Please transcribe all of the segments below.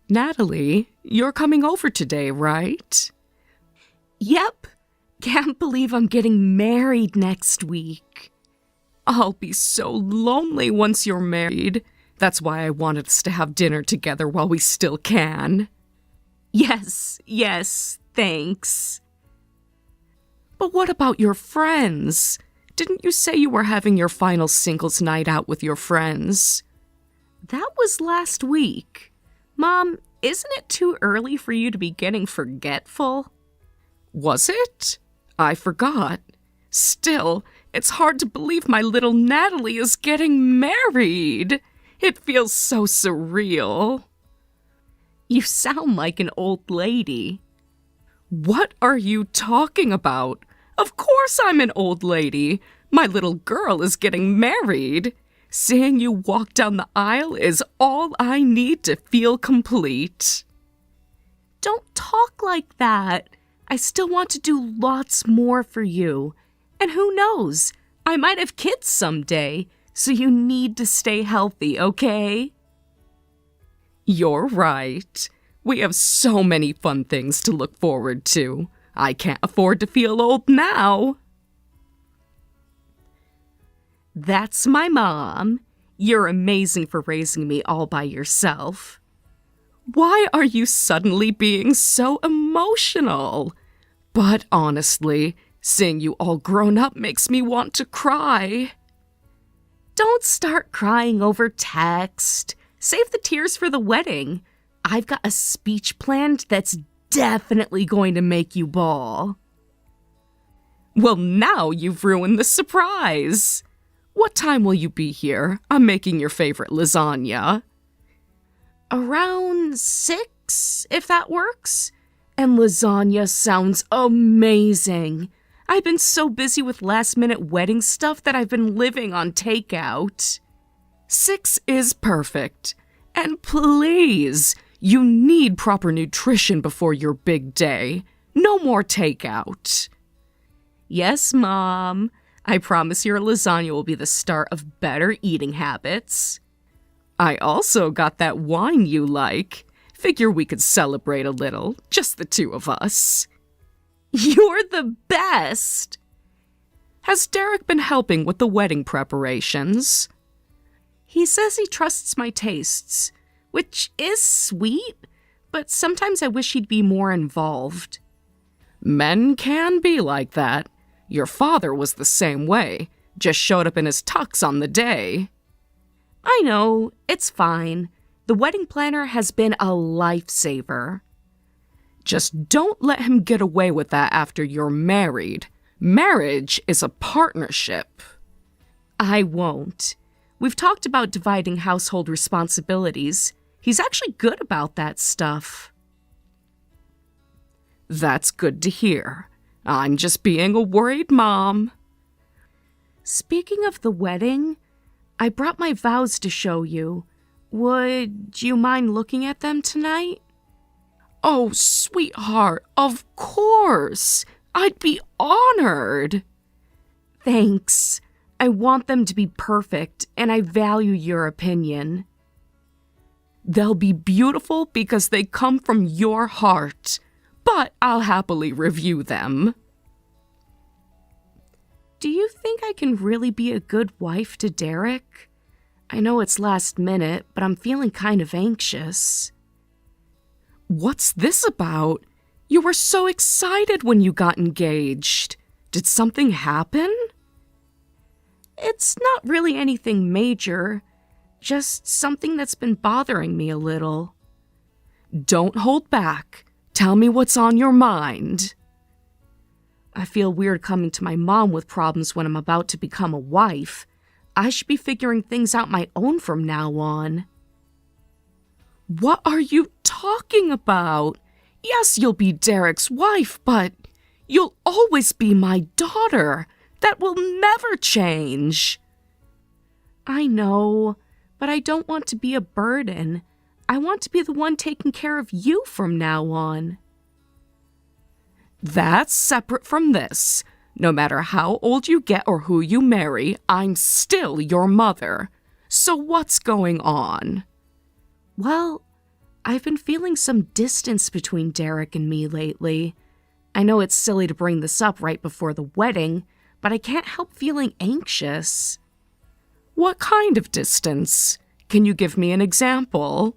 Natalie, you're coming over today, right? Yep. Can't believe I'm getting married next week. I'll be so lonely once you're married. That's why I wanted us to have dinner together while we still can. Yes, thanks. But what about your friends? Didn't you say you were having your final singles night out with your friends? That was last week. Mom, isn't it too early for you to be getting forgetful? Was it? I forgot. Still, it's hard to believe my little Natalie is getting married. It feels so surreal. You sound like an old lady. What are you talking about? Of course I'm an old lady. My little girl is getting married. Seeing you walk down the aisle is all I need to feel complete. Don't talk like that. I still want to do lots more for you. And who knows, I might have kids someday, so you need to stay healthy, okay? You're right. We have so many fun things to look forward to. I can't afford to feel old now. That's my mom. You're amazing for raising me all by yourself. Why are you suddenly being so emotional? But honestly, seeing you all grown up makes me want to cry. Don't start crying over text. Save the tears for the wedding. I've got a speech planned that's definitely going to make you bawl. Well, now you've ruined the surprise. What time will you be here? I'm making your favorite lasagna. Around 6, if that works. And lasagna sounds amazing. I've been so busy with last-minute wedding stuff that I've been living on takeout. 6 is perfect. And please, you need proper nutrition before your big day. No more takeout. Yes, Mom. I promise your lasagna will be the start of better eating habits. I also got that wine you like. Figure we could celebrate a little, just the two of us. You're the best! Has Derek been helping with the wedding preparations? He says he trusts my tastes, which is sweet, but sometimes I wish he'd be more involved. Men can be like that. Your father was the same way, just showed up in his tux on the day. I know, it's fine. The wedding planner has been a lifesaver. Just don't let him get away with that after you're married. Marriage is a partnership. I won't. We've talked about dividing household responsibilities. He's actually good about that stuff. That's good to hear. I'm just being a worried mom. Speaking of the wedding, I brought my vows to show you. Would you mind looking at them tonight? Oh, sweetheart, of course. I'd be honored. Thanks. I want them to be perfect, and I value your opinion. They'll be beautiful because they come from your heart, but I'll happily review them. Do you think I can really be a good wife to Derek? I know it's last minute, but I'm feeling kind of anxious. What's this about? You were so excited when you got engaged. Did something happen? It's not really anything major, just something that's been bothering me a little. Don't hold back. Tell me what's on your mind. I feel weird coming to my mom with problems when I'm about to become a wife. I should be figuring things out my own from now on. What are you talking about? Yes, you'll be Derek's wife, but you'll always be my daughter. That will never change. I know, but I don't want to be a burden. I want to be the one taking care of you from now on. That's separate from this. No matter how old you get or who you marry, I'm still your mother. So what's going on? Well, I've been feeling some distance between Derek and me lately. I know it's silly to bring this up right before the wedding, but I can't help feeling anxious. What kind of distance? Can you give me an example?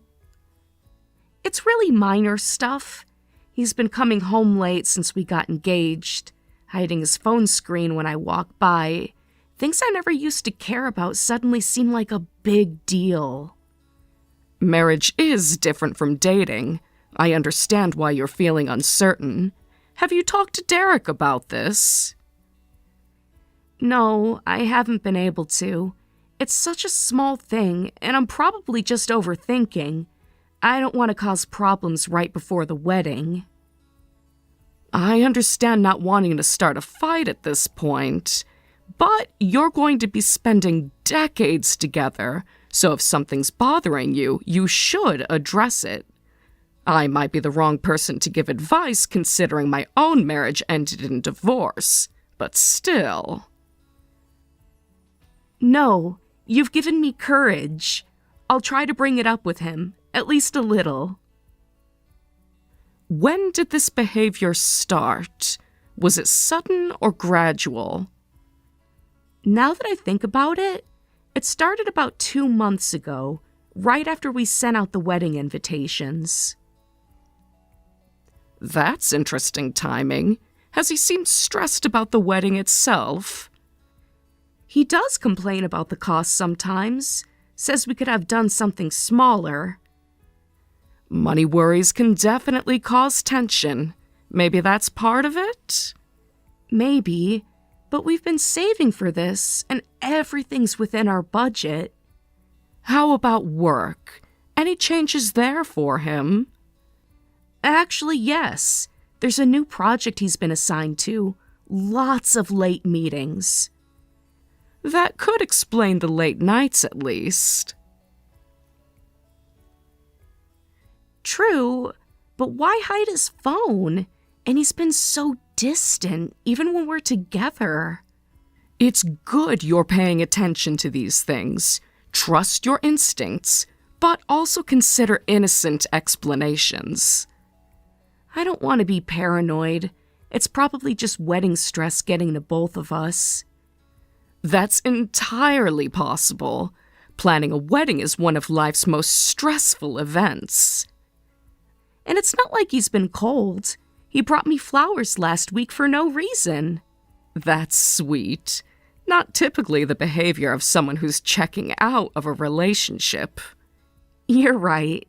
It's really minor stuff. He's been coming home late since we got engaged, hiding his phone screen when I walk by. Things I never used to care about suddenly seem like a big deal. Marriage is different from dating. I understand why you're feeling uncertain. Have you talked to Derek about this? No, I haven't been able to. It's such a small thing, and I'm probably just overthinking. I don't want to cause problems right before the wedding. I understand not wanting to start a fight at this point, but you're going to be spending decades together, so if something's bothering you, you should address it. I might be the wrong person to give advice considering my own marriage ended in divorce, but still. No, you've given me courage. I'll try to bring it up with him, at least a little. When did this behavior start? Was it sudden or gradual? Now that I think about it, it started about 2 months ago, right after we sent out the wedding invitations. That's interesting timing. Has he seemed stressed about the wedding itself? He does complain about the cost sometimes, says we could have done something smaller. Money worries can definitely cause tension. Maybe that's part of it? Maybe, but we've been saving for this, and everything's within our budget. How about work? Any changes there for him? Actually, yes. There's a new project he's been assigned to. Lots of late meetings. That could explain the late nights, at least. True, but why hide his phone? And he's been so distant, even when we're together. It's good you're paying attention to these things. Trust your instincts, but also consider innocent explanations. I don't want to be paranoid. It's probably just wedding stress getting to both of us. That's entirely possible. Planning a wedding is one of life's most stressful events. And it's not like he's been cold. He brought me flowers last week for no reason. That's sweet. Not typically the behavior of someone who's checking out of a relationship. You're right.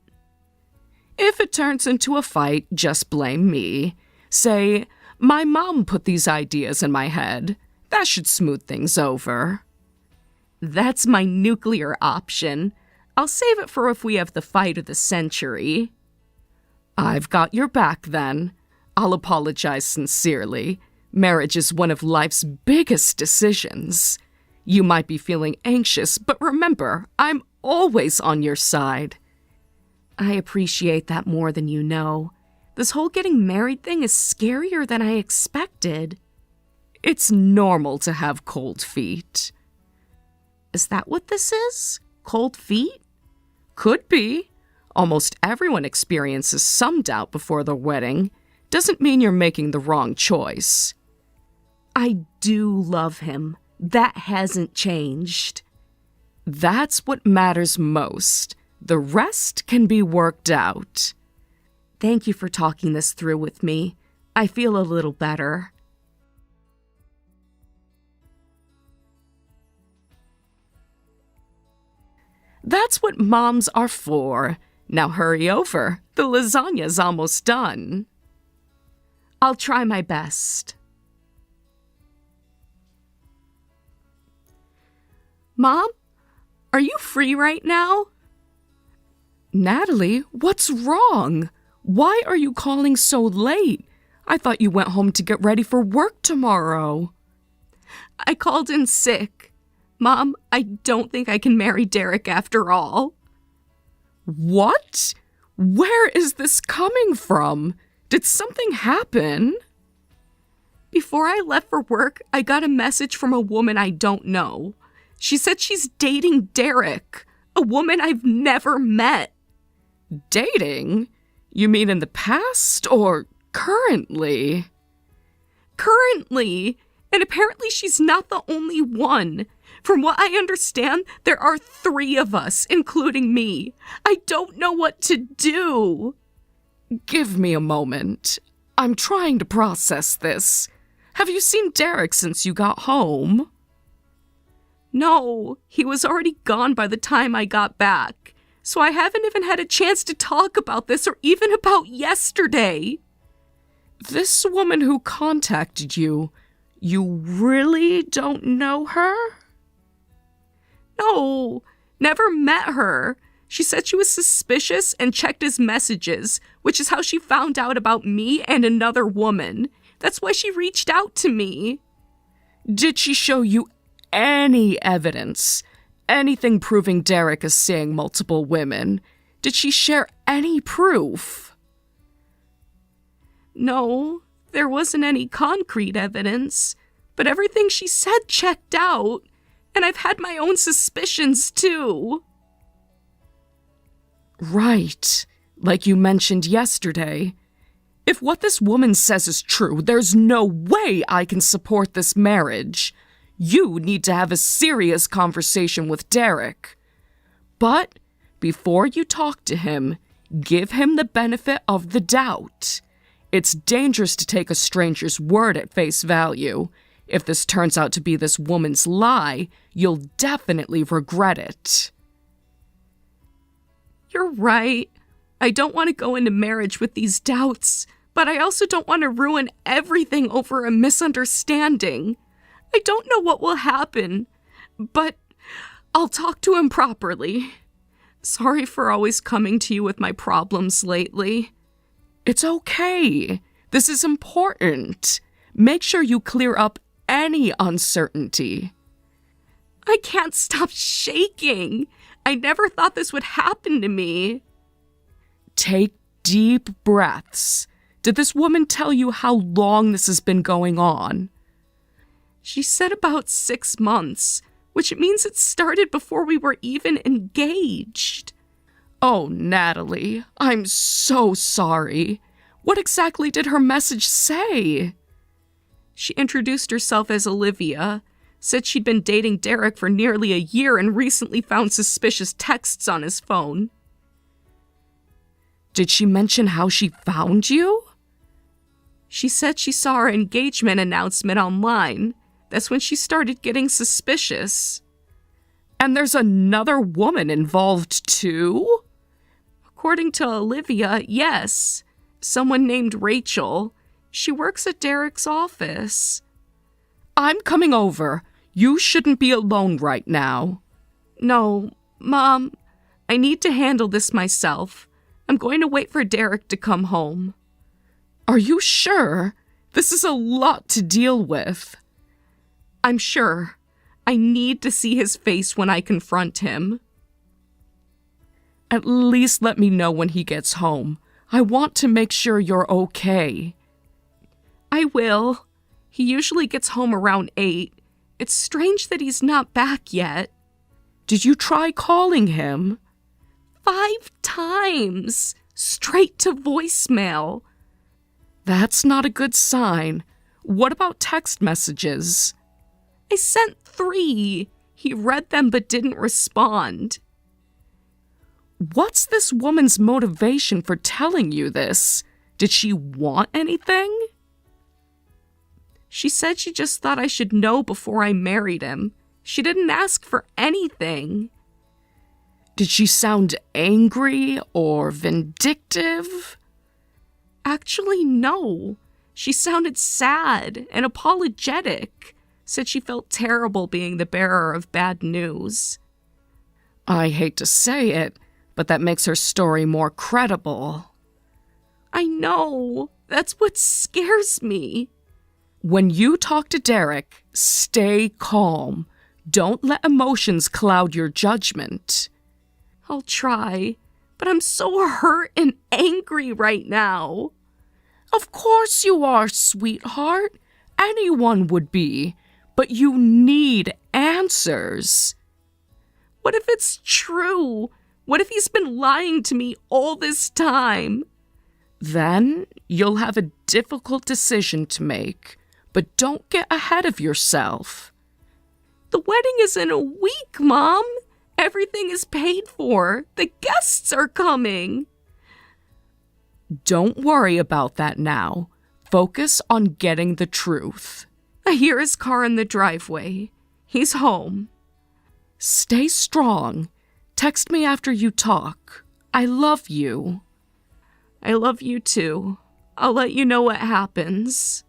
If it turns into a fight, just blame me. Say, my mom put these ideas in my head. That should smooth things over. That's my nuclear option. I'll save it for if we have the fight of the century. I've got your back then. I'll apologize sincerely. Marriage is one of life's biggest decisions. You might be feeling anxious, but remember, I'm always on your side. I appreciate that more than you know. This whole getting married thing is scarier than I expected. It's normal to have cold feet. Is that what this is? Cold feet? Could be. Almost everyone experiences some doubt before their wedding. Doesn't mean you're making the wrong choice. I do love him. That hasn't changed. That's what matters most. The rest can be worked out. Thank you for talking this through with me. I feel a little better. That's what moms are for. Now hurry over. The lasagna's almost done. I'll try my best. Mom, are you free right now? Natalie, what's wrong? Why are you calling so late? I thought you went home to get ready for work tomorrow. I called in sick. Mom, I don't think I can marry Derek after all. What? Where is this coming from? Did something happen? Before I left for work, I got a message from a woman I don't know. She said she's dating Derek, a woman I've never met. Dating? You mean in the past or currently? Currently. And apparently she's not the only one. From what I understand, there are 3 of us, including me. I don't know what to do. Give me a moment. I'm trying to process this. Have you seen Derek since you got home? No, he was already gone by the time I got back. So I haven't even had a chance to talk about this or even about yesterday. This woman who contacted you, you really don't know her? No, never met her. She said she was suspicious and checked his messages, which is how she found out about me and another woman. That's why she reached out to me. Did she show you any evidence? Anything proving Derek is seeing multiple women? Did she share any proof? No, there wasn't any concrete evidence, but everything she said checked out, and I've had my own suspicions too. Right, like you mentioned yesterday. If what this woman says is true, there's no way I can support this marriage. You need to have a serious conversation with Derek. But before you talk to him, give him the benefit of the doubt. It's dangerous to take a stranger's word at face value. If this turns out to be this woman's lie, you'll definitely regret it. You're right. I don't want to go into marriage with these doubts, but I also don't want to ruin everything over a misunderstanding. I don't know what will happen, but I'll talk to him properly. Sorry for always coming to you with my problems lately. It's okay. This is important. Make sure you clear up any uncertainty. I can't stop shaking. I never thought this would happen to me. Take deep breaths. Did this woman tell you how long this has been going on? She said about 6 months, which means it started before we were even engaged. Oh, Natalie, I'm so sorry. What exactly did her message say? She introduced herself as Olivia, said she'd been dating Derek for nearly a year and recently found suspicious texts on his phone. Did she mention how she found you? She said she saw our engagement announcement online. That's when she started getting suspicious. And there's another woman involved too? According to Olivia, yes. Someone named Rachel. She works at Derek's office. I'm coming over. You shouldn't be alone right now. No, Mom, I need to handle this myself. I'm going to wait for Derek to come home. Are you sure? This is a lot to deal with. I'm sure. I need to see his face when I confront him. At least let me know when he gets home. I want to make sure you're okay. I will. He usually gets home around 8. It's strange that he's not back yet. Did you try calling him? 5 times. Straight to voicemail. That's not a good sign. What about text messages? I sent 3. He read them but didn't respond. What's this woman's motivation for telling you this? Did she want anything? She said she just thought I should know before I married him. She didn't ask for anything. Did she sound angry or vindictive? Actually, no. She sounded sad and apologetic. Said she felt terrible being the bearer of bad news. I hate to say it, but that makes her story more credible. I know. That's what scares me. When you talk to Derek, stay calm. Don't let emotions cloud your judgment. I'll try, but I'm so hurt and angry right now. Of course you are, sweetheart. Anyone would be. But you need answers. What if it's true? What if he's been lying to me all this time? Then you'll have a difficult decision to make, but don't get ahead of yourself. The wedding is in a week, Mom. Everything is paid for. The guests are coming. Don't worry about that now. Focus on getting the truth. I hear his car in the driveway. He's home. Stay strong. Text me after you talk. I love you. I love you too. I'll let you know what happens.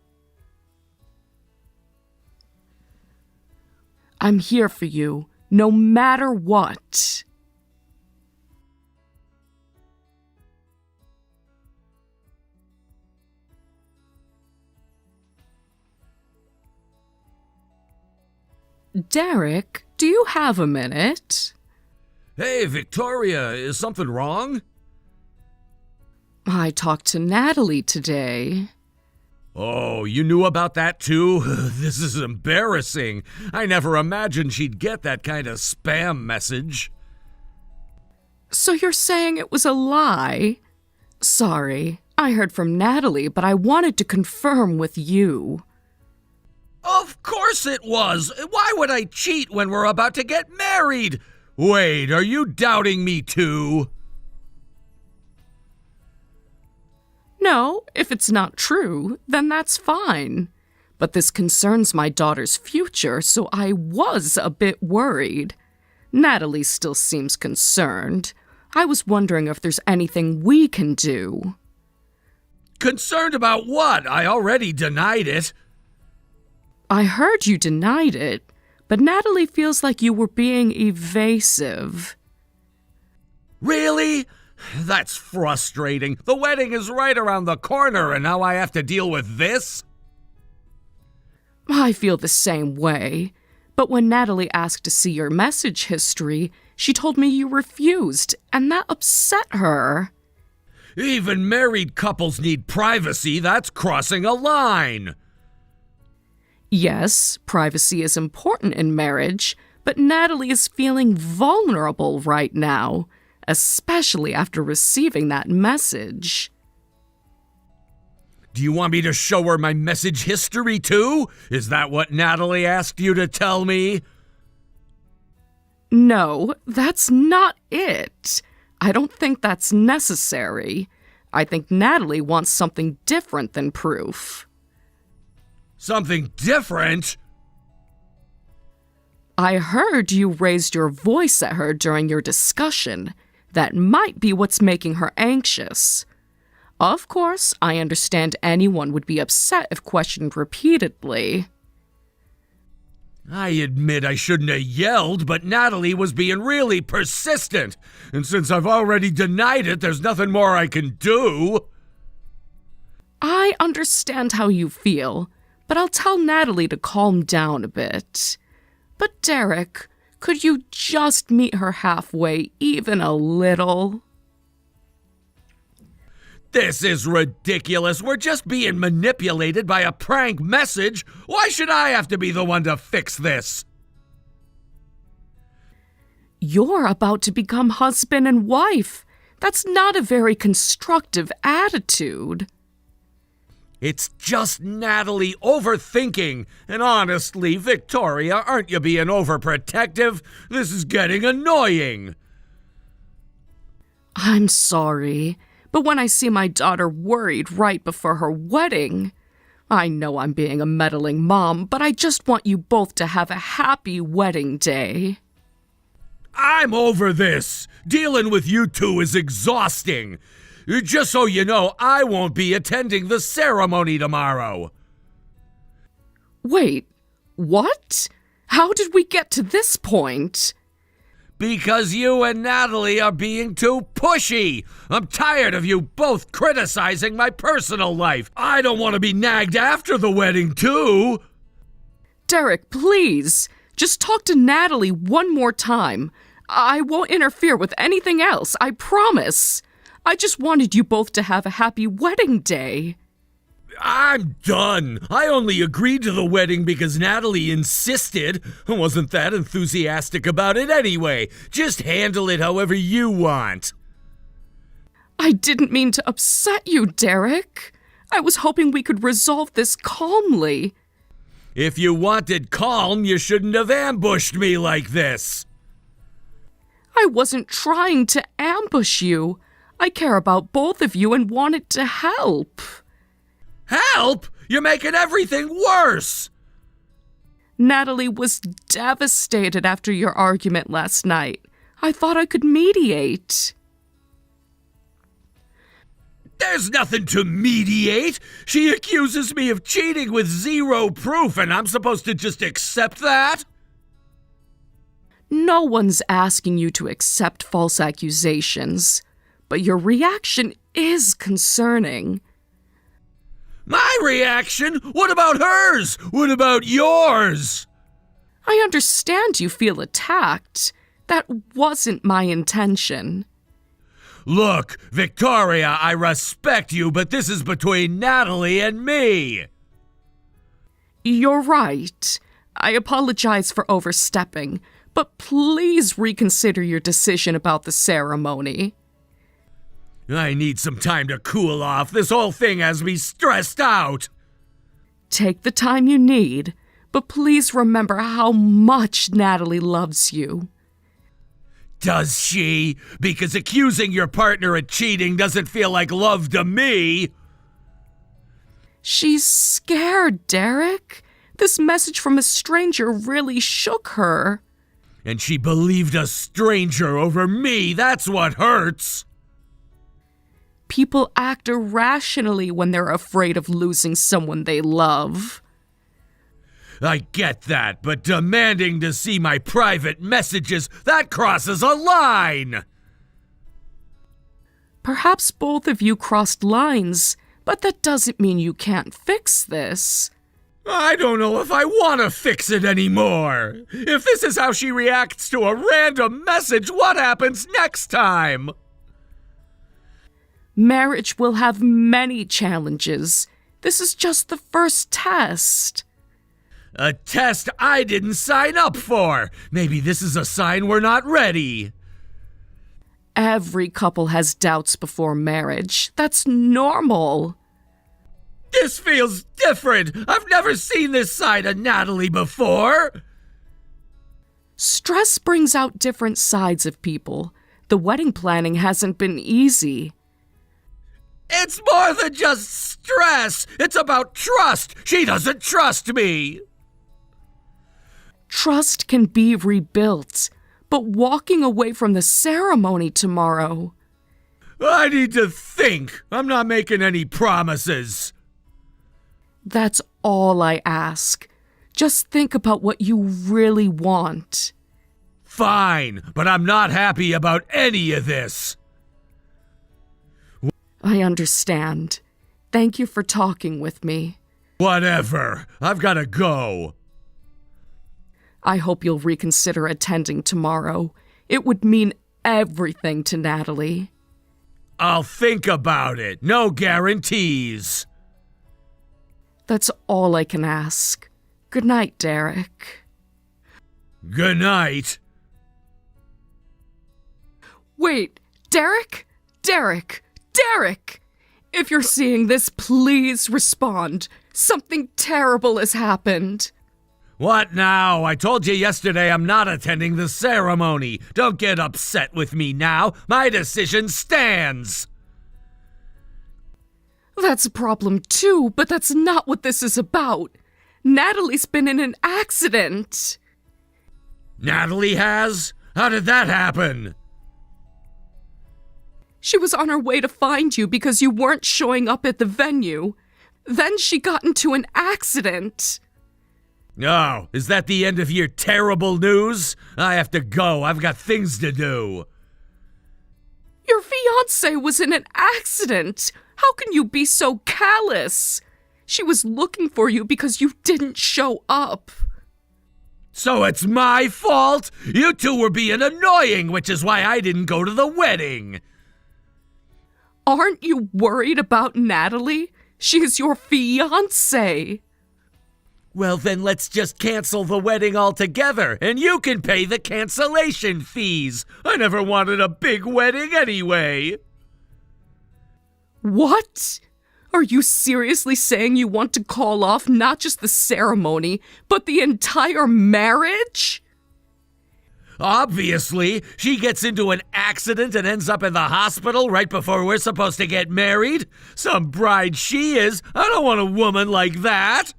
I'm here for you, no matter what. Derek, do you have a minute? Hey, Victoria, is something wrong? I talked to Natalie today. Oh, you knew about that too? This is embarrassing. I never imagined she'd get that kind of spam message. So you're saying it was a lie? Sorry, I heard from Natalie, but I wanted to confirm with you. Of course it was! Why would I cheat when we're about to get married? Wait, are you doubting me too? No, if it's not true, then that's fine. But this concerns my daughter's future, so I was a bit worried. Natalie still seems concerned. I was wondering if there's anything we can do. Concerned about what? I already denied it. I heard you denied it, but Natalie feels like you were being evasive. Really? That's frustrating. The wedding is right around the corner and now I have to deal with this? I feel the same way. But when Natalie asked to see your message history, she told me you refused, and that upset her. Even married couples need privacy. That's crossing a line. Yes, privacy is important in marriage, but Natalie is feeling vulnerable right now, especially after receiving that message. Do you want me to show her my message history too? Is that what Natalie asked you to tell me? No, that's not it. I don't think that's necessary. I think Natalie wants something different than proof. Something different? I heard you raised your voice at her during your discussion. That might be what's making her anxious. Of course, I understand anyone would be upset if questioned repeatedly. I admit I shouldn't have yelled, but Natalie was being really persistent. And since I've already denied it, there's nothing more I can do. I understand how you feel, but I'll tell Natalie to calm down a bit. But Derek, could you just meet her halfway, even a little? This is ridiculous. We're just being manipulated by a prank message. Why should I have to be the one to fix this? You're about to become husband and wife. That's not a very constructive attitude. It's just Natalie overthinking. And honestly, Victoria, aren't you being overprotective? This is getting annoying. I'm sorry, but when I see my daughter worried right before her wedding, I know I'm being a meddling mom, but I just want you both to have a happy wedding day. I'm over this. Dealing with you two is exhausting. Just so you know, I won't be attending the ceremony tomorrow. Wait, what? How did we get to this point? Because you and Natalie are being too pushy. I'm tired of you both criticizing my personal life. I don't want to be nagged after the wedding, too. Derek, please, just talk to Natalie one more time. I won't interfere with anything else, I promise. I just wanted you both to have a happy wedding day. I'm done. I only agreed to the wedding because Natalie insisted. I wasn't that enthusiastic about it anyway. Just handle it however you want. I didn't mean to upset you, Derek. I was hoping we could resolve this calmly. If you wanted calm, you shouldn't have ambushed me like this. I wasn't trying to ambush you. I care about both of you and wanted to help. Help? You're making everything worse. Natalie was devastated after your argument last night. I thought I could mediate. There's nothing to mediate. She accuses me of cheating with zero proof, and I'm supposed to just accept that? No one's asking you to accept false accusations, but your reaction is concerning. My reaction? What about hers? What about yours? I understand you feel attacked. That wasn't my intention. Look, Victoria, I respect you, but this is between Natalie and me. You're right. I apologize for overstepping, but please reconsider your decision about the ceremony. I need some time to cool off. This whole thing has me stressed out. Take the time you need, but please remember how much Natalie loves you. Does she? Because accusing your partner of cheating doesn't feel like love to me. She's scared, Derek. This message from a stranger really shook her. And she believed a stranger over me. That's what hurts. People act irrationally when they're afraid of losing someone they love. I get that, but demanding to see my private messages, that crosses a line! Perhaps both of you crossed lines, but that doesn't mean you can't fix this. I don't know if I want to fix it anymore. If this is how she reacts to a random message, what happens next time? Marriage will have many challenges. This is just the first test. A test I didn't sign up for. Maybe this is a sign we're not ready. Every couple has doubts before marriage. That's normal. This feels different. I've never seen this side of Natalie before. Stress brings out different sides of people. The wedding planning hasn't been easy. It's more than just stress. It's about trust. She doesn't trust me. Trust can be rebuilt, but walking away from the ceremony tomorrow... I need to think. I'm not making any promises. That's all I ask. Just think about what you really want. Fine, but I'm not happy about any of this. I understand. Thank you for talking with me. Whatever. I've got to go. I hope you'll reconsider attending tomorrow. It would mean everything to Natalie. I'll think about it. No guarantees. That's all I can ask. Good night, Derek. Good night. Wait, Derek? Derek! Derek! If you're seeing this, please respond. Something terrible has happened. What now? I told you yesterday I'm not attending the ceremony. Don't get upset with me now. My decision stands. That's a problem too, but that's not what this is about. Natalie's been in an accident. Natalie has? How did that happen? She was on her way to find you because you weren't showing up at the venue. Then she got into an accident. Oh, is that the end of your terrible news? I have to go. I've got things to do. Your fiancé was in an accident. How can you be so callous? She was looking for you because you didn't show up. So it's my fault? You two were being annoying, which is why I didn't go to the wedding. Aren't you worried about Natalie? She is your fiancée. Well, then let's just cancel the wedding altogether, and you can pay the cancellation fees. I never wanted a big wedding anyway. What? Are you seriously saying you want to call off not just the ceremony, but the entire marriage? Obviously, she gets into an accident and ends up in the hospital right before we're supposed to get married. Some bride she is. I don't want a woman like that.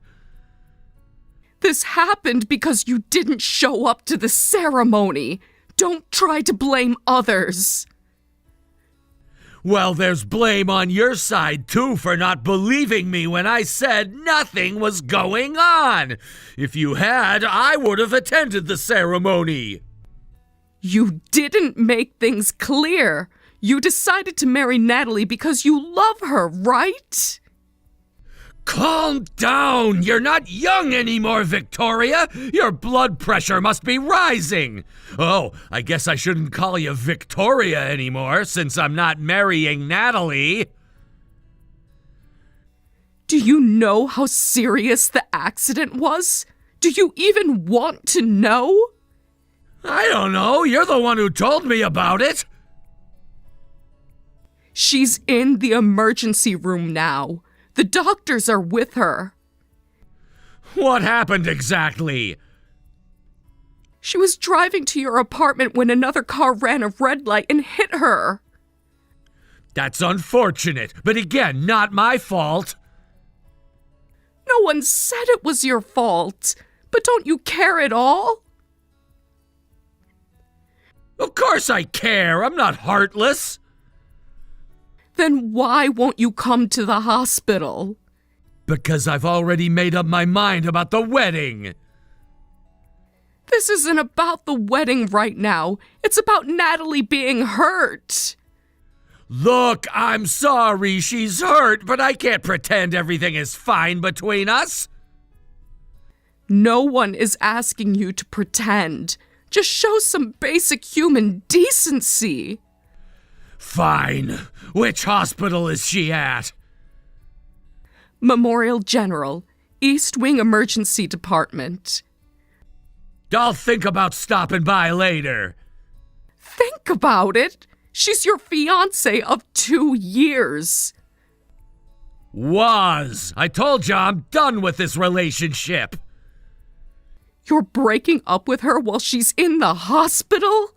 This happened because you didn't show up to the ceremony. Don't try to blame others. Well, there's blame on your side, too, for not believing me when I said nothing was going on. If you had, I would have attended the ceremony. You didn't make things clear. You decided to marry Natalie because you love her, right? Calm down! You're not young anymore, Victoria! Your blood pressure must be rising! Oh, I guess I shouldn't call you Victoria anymore, since I'm not marrying Natalie. Do you know how serious the accident was? Do you even want to know? I don't know. You're the one who told me about it. She's in the emergency room now. The doctors are with her. What happened exactly? She was driving to your apartment when another car ran a red light and hit her. That's unfortunate, but again, not my fault. No one said it was your fault, but don't you care at all? Of course I care. I'm not heartless. Then why won't you come to the hospital? Because I've already made up my mind about the wedding. This isn't about the wedding right now. It's about Natalie being hurt. Look, I'm sorry she's hurt, but I can't pretend everything is fine between us. No one is asking you to pretend. Just show some basic human decency. Fine. Which hospital is she at? Memorial General, East Wing Emergency Department. I'll think about stopping by later. Think about it. She's your fiancé of 2 years. Was. I told you I'm done with this relationship. You're breaking up with her while she's in the hospital?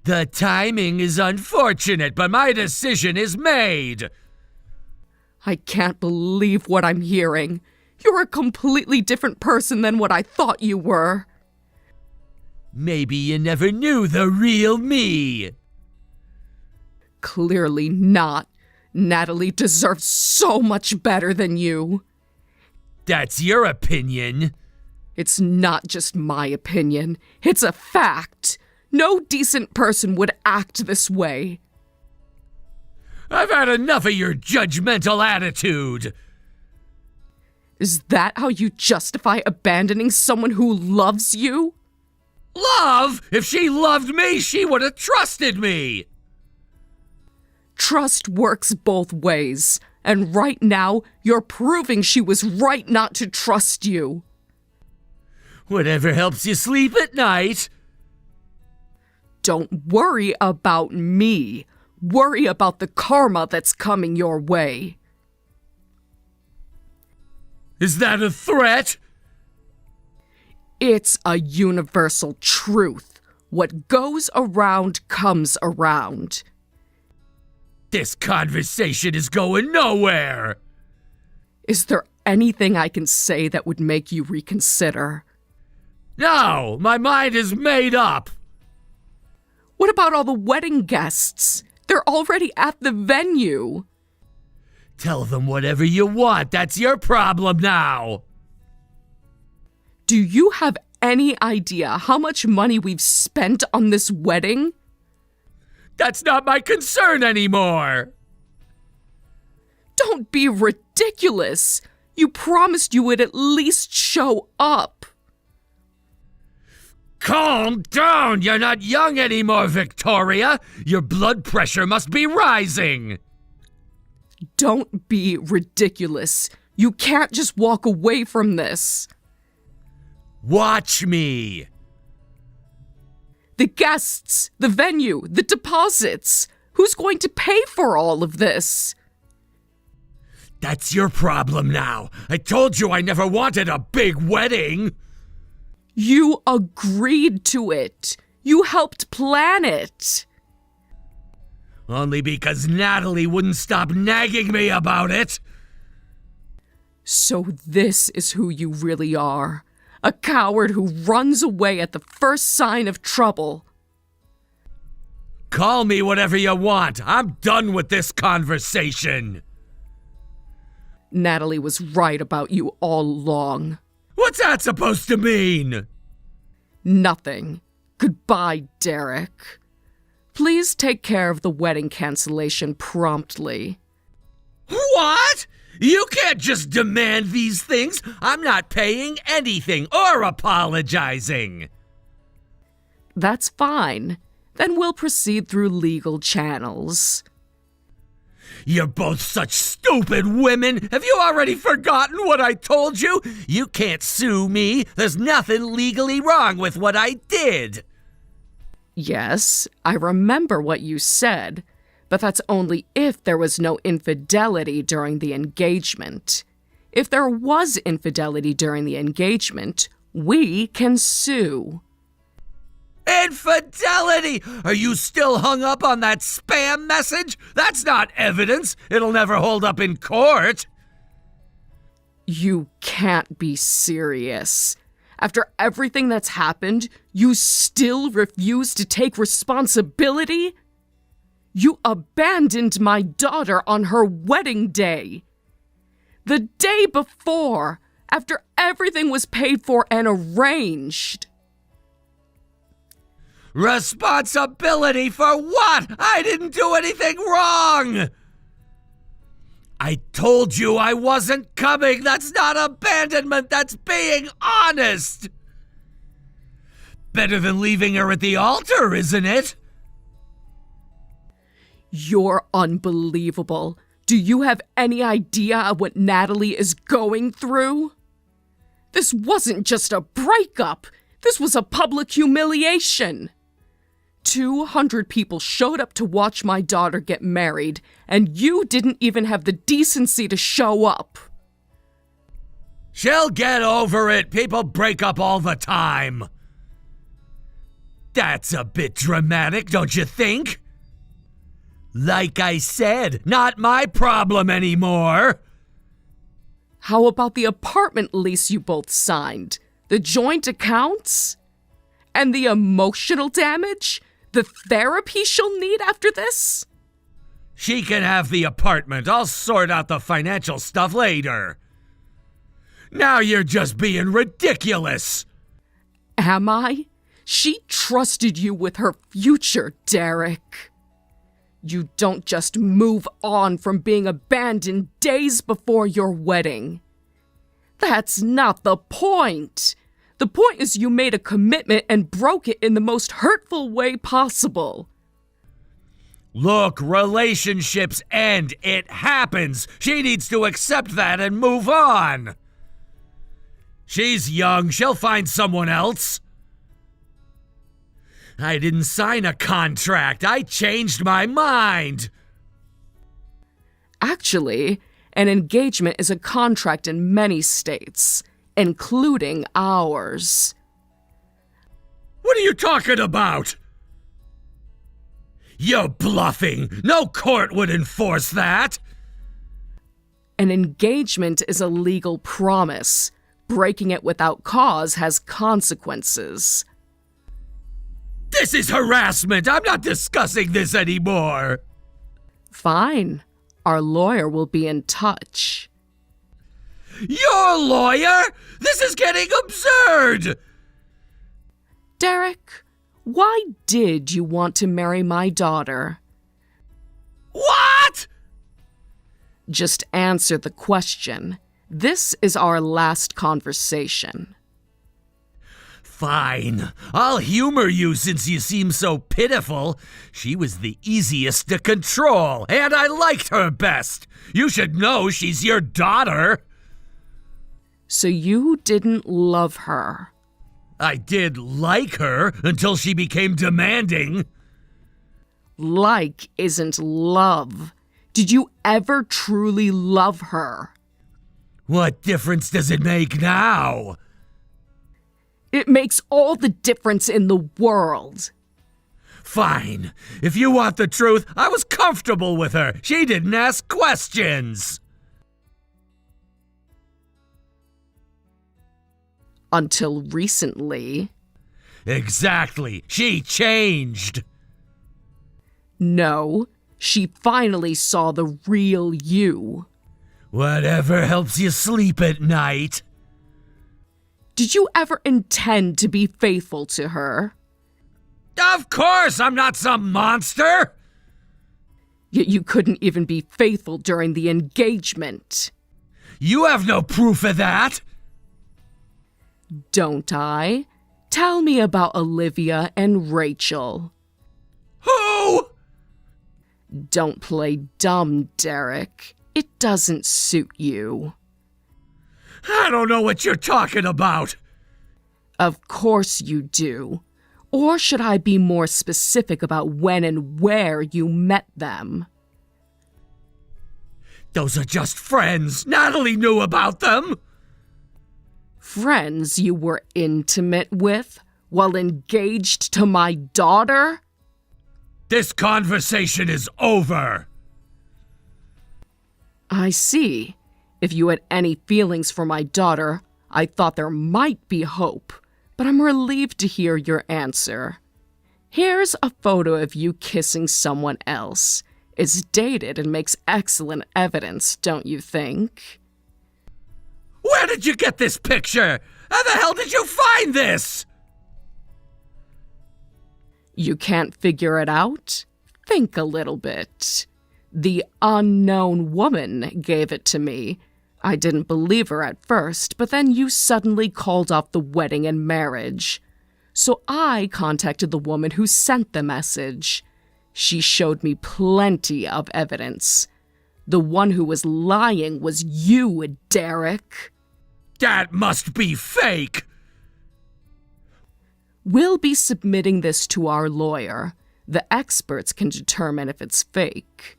The timing is unfortunate, but my decision is made. I can't believe what I'm hearing. You're a completely different person than what I thought you were. Maybe you never knew the real me. Clearly not. Natalie deserves so much better than you. That's your opinion. It's not just my opinion. It's a fact. No decent person would act this way. I've had enough of your judgmental attitude. Is that how you justify abandoning someone who loves you? Love? If she loved me, she would have trusted me. Trust works both ways, and right now, you're proving she was right not to trust you. Whatever helps you sleep at night. Don't worry about me. Worry about the karma that's coming your way. Is that a threat? It's a universal truth. What goes around comes around. This conversation is going nowhere. Is there anything I can say that would make you reconsider? No, my mind is made up. What about all the wedding guests? They're already at the venue. Tell them whatever you want. That's your problem now. Do you have any idea how much money we've spent on this wedding? That's not my concern anymore. Don't be ridiculous. You promised you would at least show up. Calm down! You're not young anymore, Victoria! Your blood pressure must be rising! Don't be ridiculous. You can't just walk away from this. Watch me. The guests, the venue, the deposits. Who's going to pay for all of this? That's your problem now. I told you I never wanted a big wedding. You agreed to it. You helped plan it. Only because Natalie wouldn't stop nagging me about it. So this is who you really are. A coward who runs away at the first sign of trouble. Call me whatever you want. I'm done with this conversation. Natalie was right about you all along. What's that supposed to mean? Nothing. Goodbye, Derek. Please take care of the wedding cancellation promptly. What? You can't just demand these things. I'm not paying anything or apologizing. That's fine. Then we'll proceed through legal channels. You're both such stupid women. Have you already forgotten what I told you? You can't sue me. There's nothing legally wrong with what I did. Yes, I remember what you said, but that's only if there was no infidelity during the engagement. If there was infidelity during the engagement, we can sue. Infidelity! Are you still hung up on that spam message? That's not evidence. It'll never hold up in court. You can't be serious. After everything that's happened, you still refuse to take responsibility? You abandoned my daughter on her wedding day. The day before, after everything was paid for and arranged. Responsibility for what? I didn't do anything wrong! I told you I wasn't coming. That's not abandonment. That's being honest. Better than leaving her at the altar, isn't it? You're unbelievable. Do you have any idea what Natalie is going through? This wasn't just a breakup. This was a public humiliation. 200 people showed up to watch my daughter get married, and you didn't even have the decency to show up. She'll get over it. People break up all the time. That's a bit dramatic, don't you think? Like I said, not my problem anymore. How about the apartment lease you both signed? The joint accounts? And the emotional damage? The therapy she'll need after this? She can have the apartment. I'll sort out the financial stuff later. Now you're just being ridiculous. Am I? She trusted you with her future, Derek. You don't just move on from being abandoned days before your wedding. That's not the point. The point is you made a commitment and broke it in the most hurtful way possible. Look, relationships end. It happens. She needs to accept that and move on. She's young. She'll find someone else. I didn't sign a contract. I changed my mind. Actually, an engagement is a contract in many states, including ours. What are you talking about? You're bluffing. No court would enforce that. An engagement is a legal promise. Breaking it without cause has consequences. This is harassment. I'm not discussing this anymore. Fine. Our lawyer will be in touch. Your lawyer? This is getting absurd! Derek, why did you want to marry my daughter? What? Just answer the question. This is our last conversation. Fine. I'll humor you since you seem so pitiful. She was the easiest to control, and I liked her best. You should know she's your daughter. So you didn't love her? I did like her until she became demanding. Like isn't love. Did you ever truly love her? What difference does it make now? It makes all the difference in the world. Fine. If you want the truth, I was comfortable with her. She didn't ask questions. Until recently. Exactly. She changed. No, she finally saw the real you. Whatever helps you sleep at night. Did you ever intend to be faithful to her? Of course, I'm not some monster. Yet you couldn't even be faithful during the engagement. You have no proof of that. Don't I? Tell me about Olivia and Rachel. Who? Don't play dumb, Derek. It doesn't suit you. I don't know what you're talking about. Of course you do. Or should I be more specific about when and where you met them? Those are just friends. Natalie knew about them. Friends you were intimate with while engaged to my daughter? This conversation is over. I see. If you had any feelings for my daughter, I thought there might be hope, but I'm relieved to hear your answer. Here's a photo of you kissing someone else. It's dated and makes excellent evidence, don't you think? Where did you get this picture? How the hell did you find this? You can't figure it out? Think a little bit. The unknown woman gave it to me. I didn't believe her at first, but then you suddenly called off the wedding and marriage. So I contacted the woman who sent the message. She showed me plenty of evidence. The one who was lying was you, Derek. That must be fake. We'll be submitting this to our lawyer. The experts can determine if it's fake.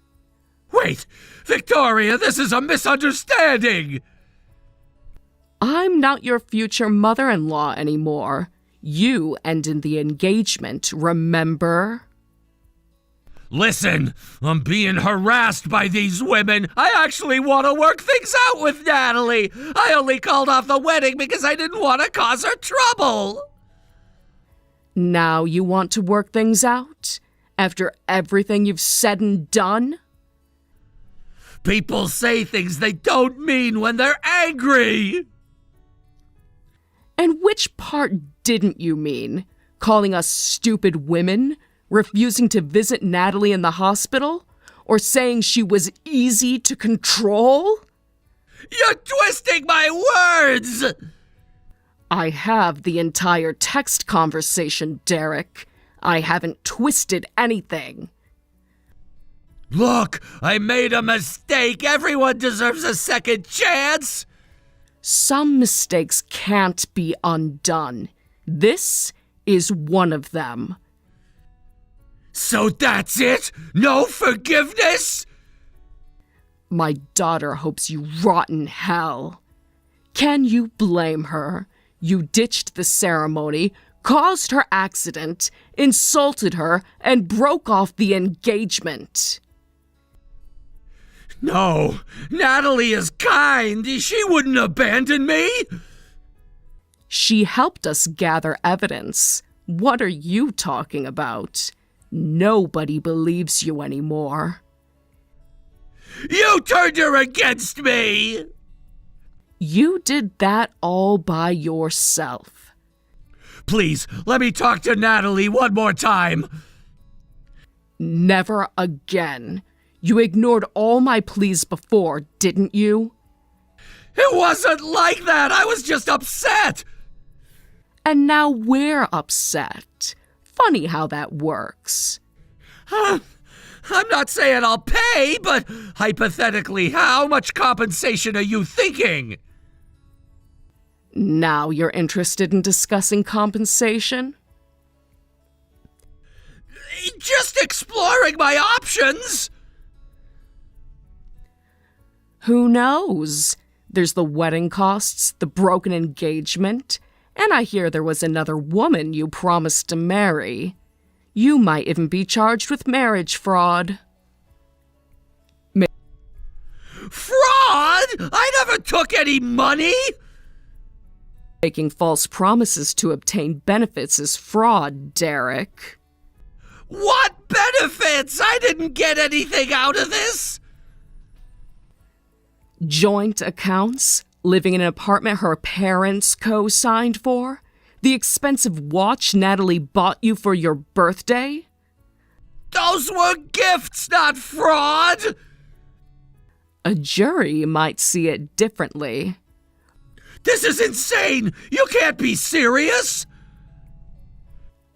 Wait, Victoria, this is a misunderstanding. I'm not your future mother-in-law anymore. You ended the engagement, remember? Listen, I'm being harassed by these women. I actually want to work things out with Natalie. I only called off the wedding because I didn't want to cause her trouble. Now you want to work things out? After everything you've said and done? People say things they don't mean when they're angry. And which part didn't you mean? Calling us stupid women? Refusing to visit Natalie in the hospital? Or saying she was easy to control? You're twisting my words! I have the entire text conversation, Derek. I haven't twisted anything. Look, I made a mistake. Everyone deserves a second chance. Some mistakes can't be undone. This is one of them. So that's it? No forgiveness? My daughter hopes you rot in hell. Can you blame her? You ditched the ceremony, caused her accident, insulted her, and broke off the engagement. No, Natalie is kind. She wouldn't abandon me. She helped us gather evidence. What are you talking about? Nobody believes you anymore. You turned her against me! You did that all by yourself. Please, let me talk to Natalie one more time. Never again. You ignored all my pleas before, didn't you? It wasn't like that. I was just upset. and now we're upset. Funny how that works. I'm not saying I'll pay, but hypothetically, how much compensation are you thinking? Now you're interested in discussing compensation? Just exploring my options! Who knows? There's the wedding costs, the broken engagement, and I hear there was another woman you promised to marry. You might even be charged with marriage fraud. Fraud? I never took any money! Making false promises to obtain benefits is fraud, Derek. What benefits? I didn't get anything out of this! Joint accounts, living in an apartment her parents co-signed for, the expensive watch Natalie bought you for your birthday. Those were gifts, not fraud! A jury might see it differently. This is insane! You can't be serious!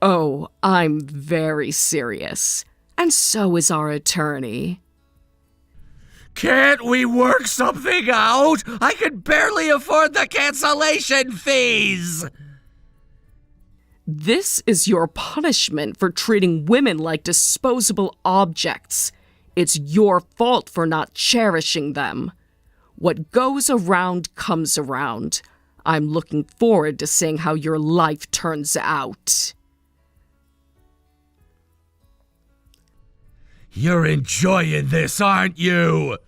Oh, I'm very serious. And so is our attorney. Can't we work something out? I can barely afford the cancellation fees! This is your punishment for treating women like disposable objects. It's your fault for not cherishing them. What goes around comes around. I'm looking forward to seeing how your life turns out. You're enjoying this, aren't you?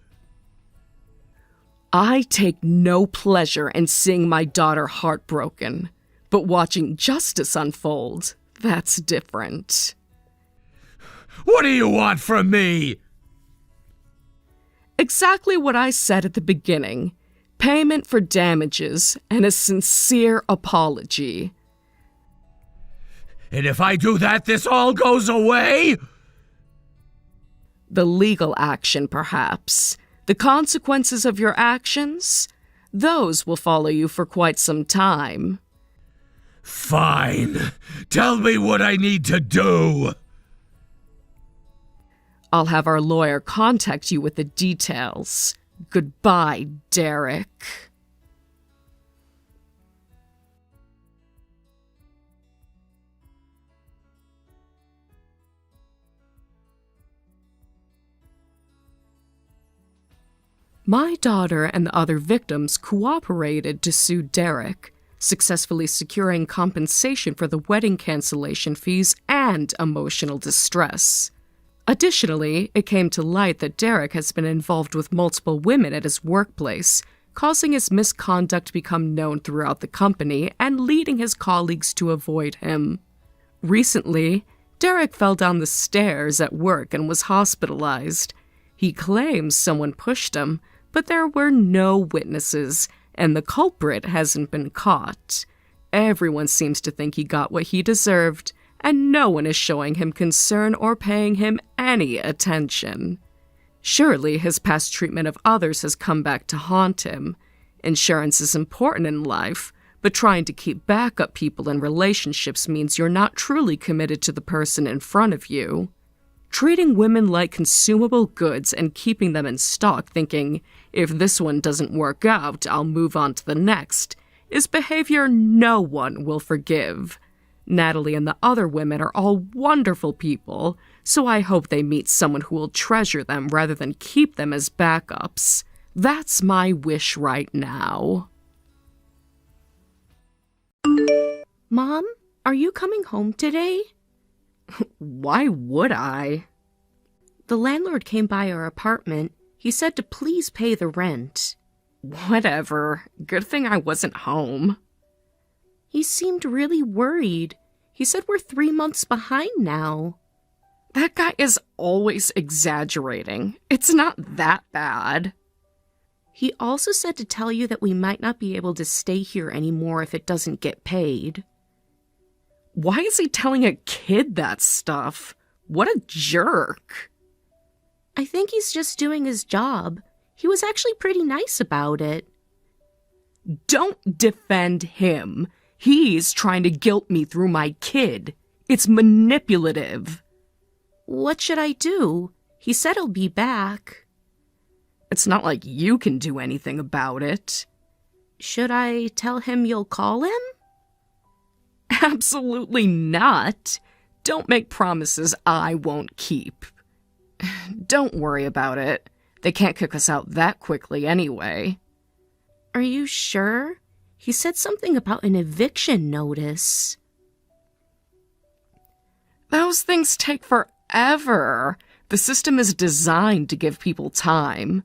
I take no pleasure in seeing my daughter heartbroken, but watching justice unfold, that's different. What do you want from me? Exactly what I said at the beginning. Payment for damages and a sincere apology. And if I do that, this all goes away? The legal action, perhaps. The consequences of your actions? Those will follow you for quite some time. Fine. Tell me what I need to do. I'll have our lawyer contact you with the details. Goodbye, Derek. My daughter and the other victims cooperated to sue Derek, successfully securing compensation for the wedding cancellation fees and emotional distress. Additionally, it came to light that Derek has been involved with multiple women at his workplace, causing his misconduct to become known throughout the company and leading his colleagues to avoid him. Recently, Derek fell down the stairs at work and was hospitalized. He claims someone pushed him, but there were no witnesses, and the culprit hasn't been caught. Everyone seems to think he got what he deserved, and no one is showing him concern or paying him any attention. Surely his past treatment of others has come back to haunt him. Insurance is important in life, but trying to keep backup people in relationships means you're not truly committed to the person in front of you. Treating women like consumable goods and keeping them in stock thinking, if this one doesn't work out, I'll move on to the next, is behavior no one will forgive. Natalie and the other women are all wonderful people, so I hope they meet someone who will treasure them rather than keep them as backups. That's my wish right now. Mom, are you coming home today? Why would I? The landlord came by our apartment. He said to please pay the rent. Whatever. Good thing I wasn't home. He seemed really worried. He said we're 3 months behind now. That guy is always exaggerating. It's not that bad. He also said to tell you that we might not be able to stay here anymore if it doesn't get paid. Why is he telling a kid that stuff? What a jerk. I think he's just doing his job. He was actually pretty nice about it. Don't defend him. He's trying to guilt me through my kid. It's manipulative. What should I do? He said he'll be back. It's not like you can do anything about it. Should I tell him you'll call him? Absolutely not. Don't make promises I won't keep. Don't worry about it. They can't kick us out that quickly anyway. Are you sure? He said something about an eviction notice. Those things take forever. The system is designed to give people time.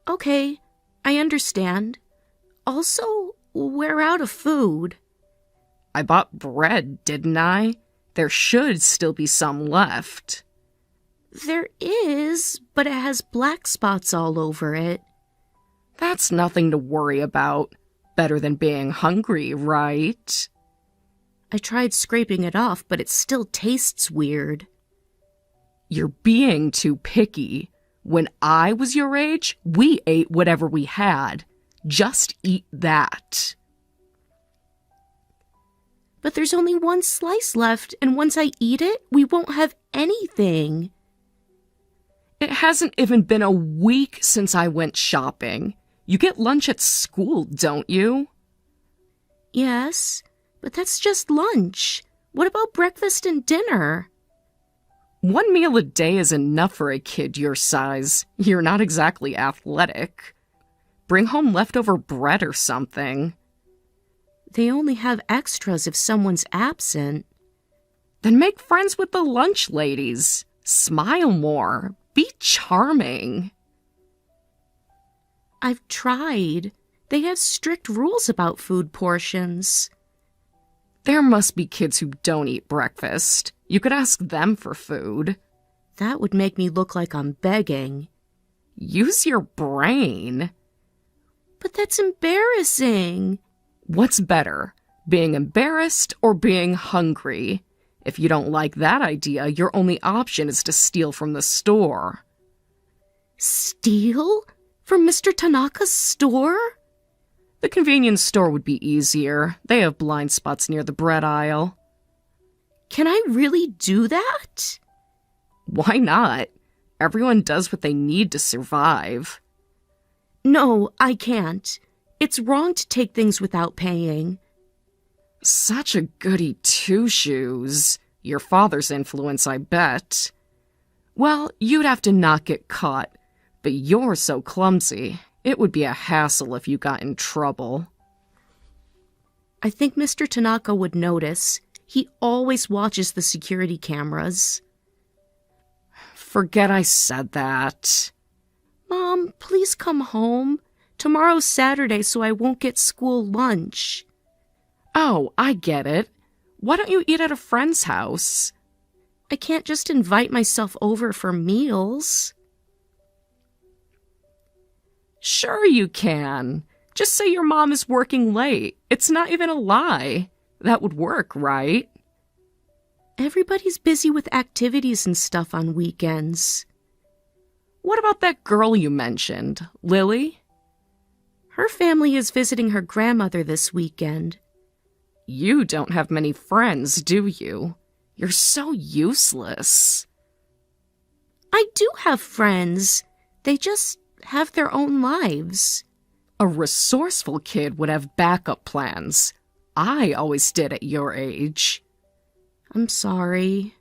Okay, I understand. Also, we're out of food. I bought bread, didn't I? There should still be some left. There is, but it has black spots all over it. That's nothing to worry about. Better than being hungry, right? I tried scraping it off, but it still tastes weird. You're being too picky. When I was your age, we ate whatever we had. Just eat that. But there's only one slice left, and once I eat it, we won't have anything. It hasn't even been a week since I went shopping. You get lunch at school, don't you? Yes, but that's just lunch. What about breakfast and dinner? One meal a day is enough for a kid your size. You're not exactly athletic. Bring home leftover bread or something. They only have extras if someone's absent. Then make friends with the lunch ladies. Smile more. Be charming. I've tried. They have strict rules about food portions. There must be kids who don't eat breakfast. You could ask them for food. That would make me look like I'm begging. Use your brain. But that's embarrassing. What's better, being embarrassed or being hungry? If you don't like that idea, your only option is to steal from the store. Steal? From Mr. Tanaka's store? The convenience store would be easier. They have blind spots near the bread aisle. Can I really do that? Why not? Everyone does what they need to survive. No, I can't. It's wrong to take things without paying. Such a goody two-shoes. Your father's influence, I bet. Well, you'd have to not get caught, but you're so clumsy. It would be a hassle if you got in trouble. I think Mr. Tanaka would notice. He always watches the security cameras. Forget I said that. Mom, please come home. Tomorrow's Saturday, so I won't get school lunch. Oh, I get it. Why don't you eat at a friend's house? I can't just invite myself over for meals. Sure you can. Just say your mom is working late. It's not even a lie. That would work, right? Everybody's busy with activities and stuff on weekends. What about that girl you mentioned, Lily? Her family is visiting her grandmother this weekend. You don't have many friends, do you? You're so useless. I do have friends. They just have their own lives. A resourceful kid would have backup plans. I always did at your age. I'm sorry.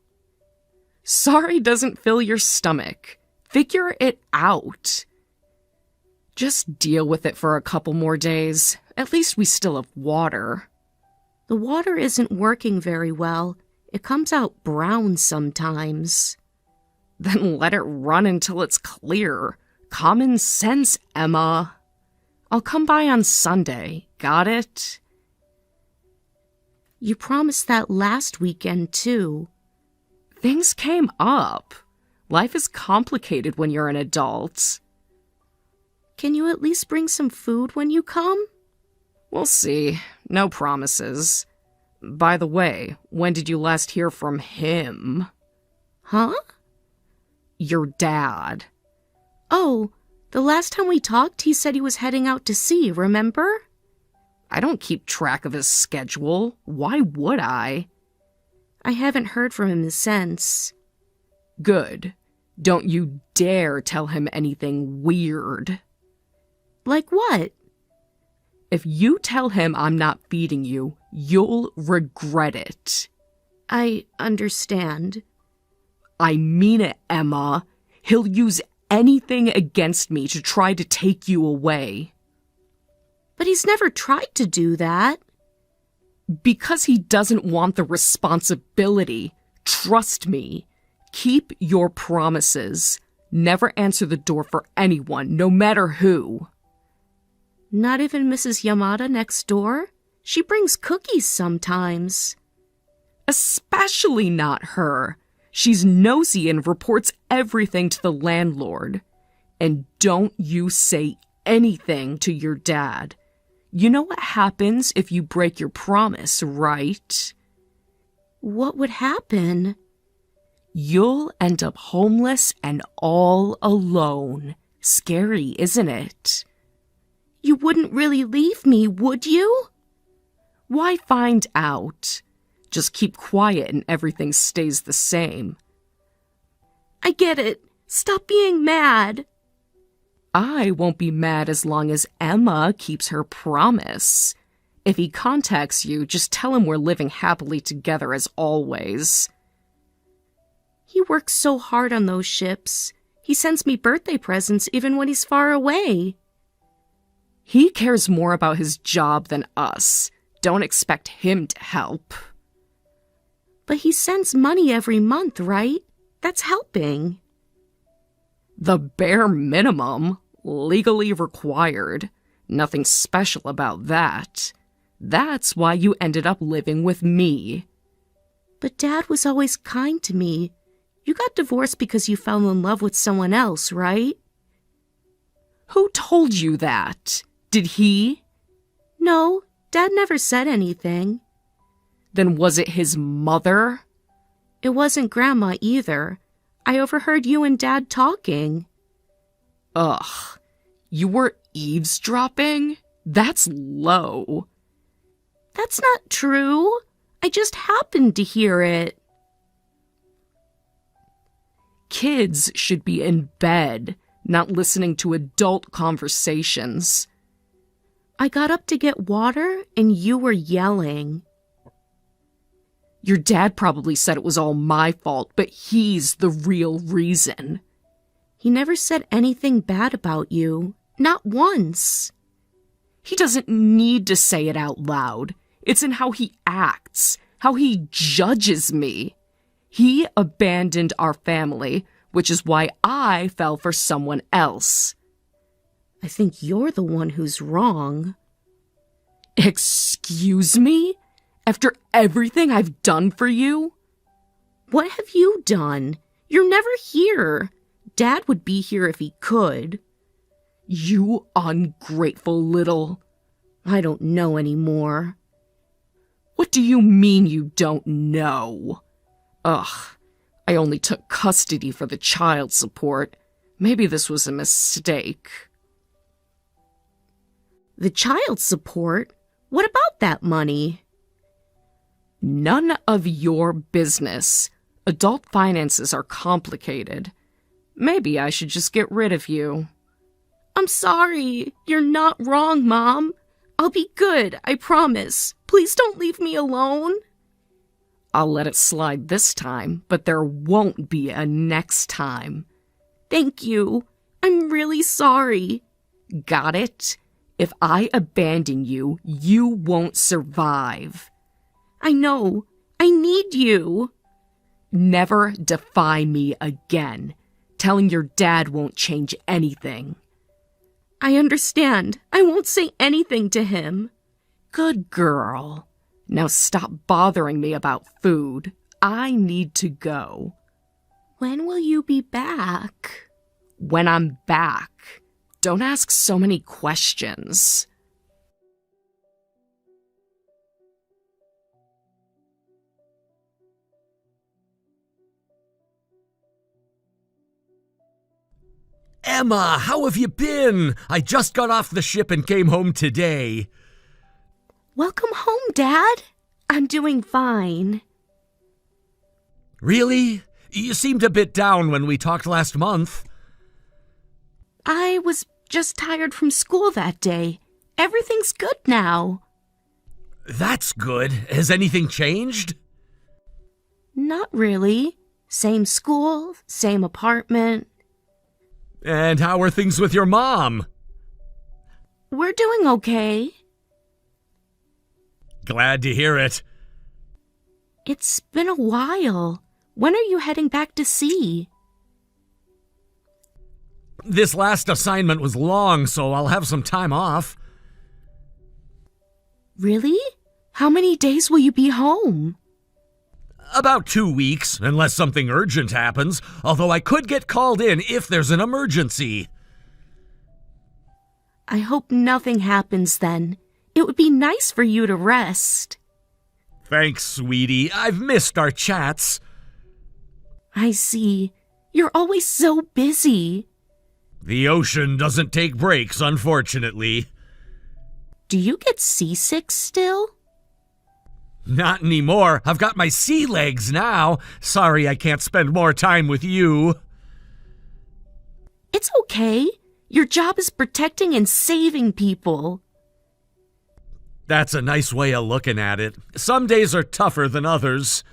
Sorry doesn't fill your stomach. Figure it out. Just deal with it for a couple more days. At least we still have water. The water isn't working very well. It comes out brown sometimes. Then let it run until it's clear. Common sense, Emma. I'll come by on Sunday. Got it? You promised that last weekend, too. Things came up. Life is complicated when you're an adult. Can you at least bring some food when you come? We'll see. No promises. By the way, when did you last hear from him? Huh? Your dad. Oh, the last time we talked, he said he was heading out to sea, remember? I don't keep track of his schedule. Why would I? I haven't heard from him since. Good. Don't you dare tell him anything weird. Like what? If you tell him I'm not feeding you, you'll regret it. I understand. I mean it, Emma. He'll use anything against me to try to take you away. But he's never tried to do that. Because he doesn't want the responsibility. Trust me. Keep your promises. Never answer the door for anyone, no matter who. Not even Mrs. Yamada next door? She brings cookies sometimes. Especially not her. She's nosy and reports everything to the landlord. And don't you say anything to your dad. You know what happens if you break your promise, right? What would happen? You'll end up homeless and all alone. Scary, isn't it? You wouldn't really leave me, would you? Why find out? Just keep quiet and everything stays the same. I get it. Stop being mad. I won't be mad as long as Emma keeps her promise. If he contacts you, just tell him we're living happily together as always. He works so hard on those ships. He sends me birthday presents even when he's far away. He cares more about his job than us. Don't expect him to help. But he sends money every month, right? That's helping. The bare minimum, legally required. Nothing special about that. That's why you ended up living with me. But Dad was always kind to me. You got divorced because you fell in love with someone else, right? Who told you that? Did he? No, Dad never said anything. Then was it his mother? It wasn't Grandma either. I overheard you and Dad talking. Ugh. You were eavesdropping? That's low. That's not true. I just happened to hear it. Kids should be in bed, not listening to adult conversations. I got up to get water and you were yelling. Your dad probably said it was all my fault, but he's the real reason. He never said anything bad about you. Not once. He doesn't need to say it out loud. It's in how he acts, how he judges me. He abandoned our family, which is why I fell for someone else. I think you're the one who's wrong. Excuse me? After everything I've done for you? What have you done? You're never here. Dad would be here if he could. You ungrateful little... I don't know anymore. What do you mean you don't know? Ugh, I only took custody for the child support. Maybe this was a mistake. The child support? What about that money? None of your business. Adult finances are complicated. Maybe I should just get rid of you. I'm sorry. You're not wrong, Mom. I'll be good, I promise. Please don't leave me alone. I'll let it slide this time, but there won't be a next time. Thank you. I'm really sorry. Got it? If I abandon you, you won't survive. I know. I need you. Never defy me again. Telling your dad won't change anything. I understand. I won't say anything to him. Good girl. Now stop bothering me about food. I need to go. When will you be back? When I'm back. Don't ask so many questions. Emma, how have you been? I just got off the ship and came home today. Welcome home, Dad. I'm doing fine. Really? You seemed a bit down when we talked last month. I was just tired from school that day. Everything's good now. That's good. Has anything changed? Not really. Same school, same apartment. And how are things with your mom? We're doing okay. Glad to hear it. It's been a while. When are you heading back to sea? This last assignment was long, so I'll have some time off. Really? How many days will you be home? About 2 weeks, unless something urgent happens, although I could get called in if there's an emergency. I hope nothing happens then. It would be nice for you to rest. Thanks, sweetie. I've missed our chats. I see. You're always so busy. The ocean doesn't take breaks, unfortunately. Do you get seasick still? Not anymore. I've got my sea legs now. Sorry I can't spend more time with you. It's okay. Your job is protecting and saving people. That's a nice way of looking at it. Some days are tougher than others.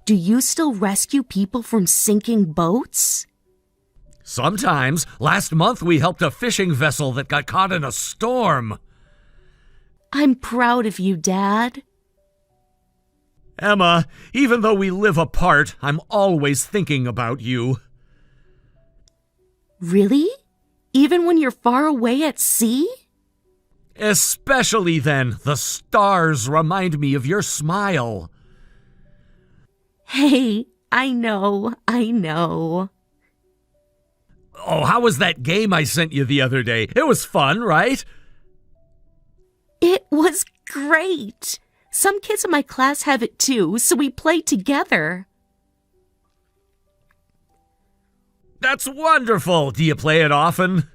Do you still rescue people from sinking boats? Sometimes. Last month we helped a fishing vessel that got caught in a storm. I'm proud of you, Dad. Emma, even though we live apart, I'm always thinking about you. Really? Even when you're far away at sea? Especially then, the stars remind me of your smile. Hey, I know. Oh, how was that game I sent you the other day? It was fun, right? It was great. Some kids in my class have it too, so we play together. That's wonderful. Do you play it often?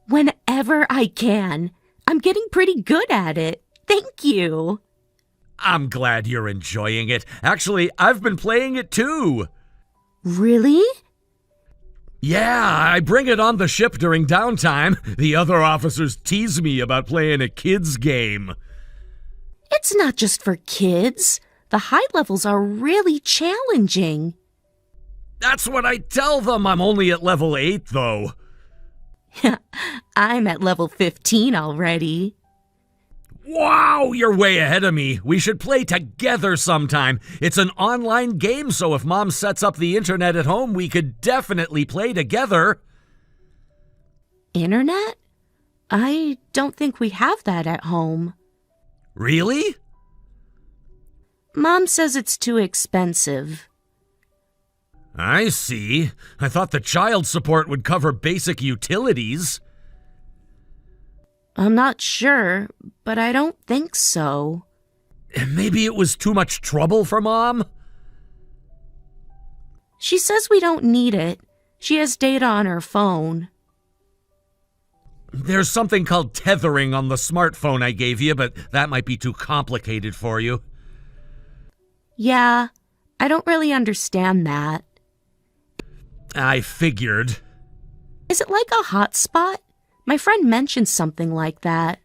Whenever I can. I'm getting pretty good at it. Thank you. I'm glad you're enjoying it. Actually, I've been playing it too. Really? Yeah, I bring it on the ship during downtime. The other officers tease me about playing a kid's game. It's not just for kids. The high levels are really challenging. That's what I tell them. I'm only at level 8, though. I'm at level 15 already. Wow, you're way ahead of me. We should play together sometime. It's an online game, so if Mom sets up the internet at home, we could definitely play together. Internet? I don't think we have that at home. Really? Mom says it's too expensive. I see. I thought the child support would cover basic utilities. I'm not sure, but I don't think so. Maybe it was too much trouble for Mom? She says we don't need it. She has data on her phone. There's something called tethering on the smartphone I gave you, but that might be too complicated for you. Yeah, I don't really understand that. I figured. Is it like a hotspot? My friend mentioned something like that.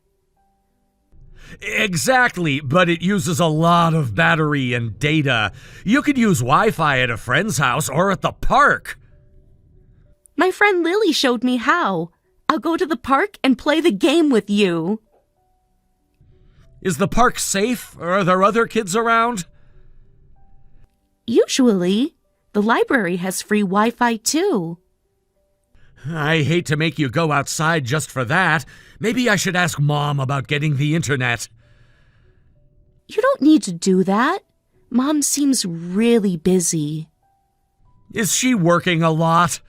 Exactly, but it uses a lot of battery and data. You could use Wi-Fi at a friend's house or at the park. My friend Lily showed me how. I'll go to the park and play the game with you. Is the park safe, or are there other kids around? Usually. The library has free Wi-Fi too. I hate to make you go outside just for that. Maybe I should ask Mom about getting the internet. You don't need to do that. Mom seems really busy. Is she working a lot?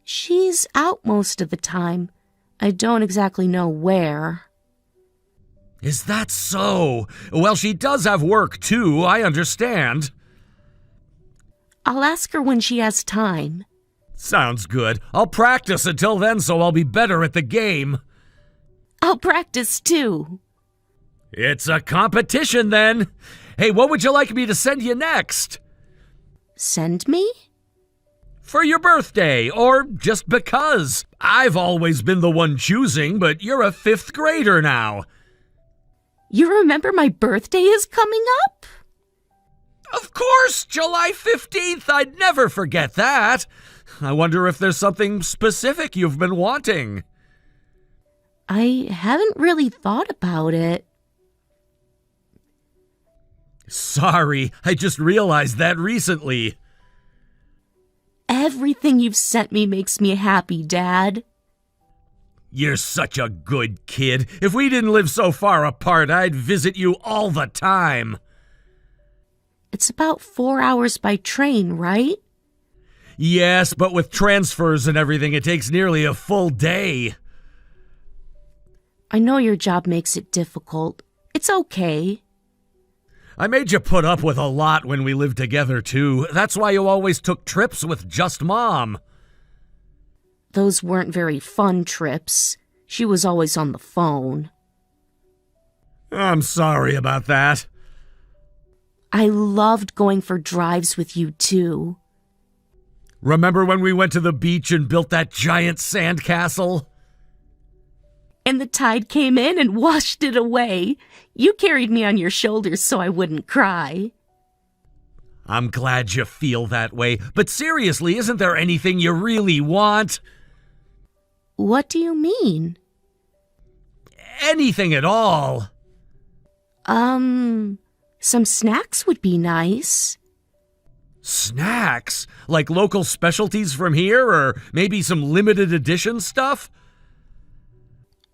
She's out most of the time. I don't exactly know where. Is that so? Well, she does have work too, I understand. I'll ask her when she has time. Sounds good. I'll practice until then so I'll be better at the game. I'll practice too. It's a competition then. Hey, what would you like me to send you next? Send me? For your birthday, or just because. I've always been the one choosing, but you're a 5th grader now. You remember my birthday is coming up? Of course, July 15th. I'd never forget that. I wonder if there's something specific you've been wanting. I haven't really thought about it. Sorry, I just realized that recently. Everything you've sent me makes me happy, Dad. You're such a good kid. If we didn't live so far apart, I'd visit you all the time. It's about 4 hours by train, right? Yes, but with transfers and everything, it takes nearly a full day. I know your job makes it difficult. It's okay. I made you put up with a lot when we lived together, too. That's why you always took trips with just Mom. Those weren't very fun trips. She was always on the phone. I'm sorry about that. I loved going for drives with you, too. Remember when we went to the beach and built that giant sandcastle? And the tide came in and washed it away. You carried me on your shoulders so I wouldn't cry. I'm glad you feel that way, but seriously, isn't there anything you really want? What do you mean? Anything at all. Some snacks would be nice. Snacks? Like local specialties from here, or maybe some limited edition stuff?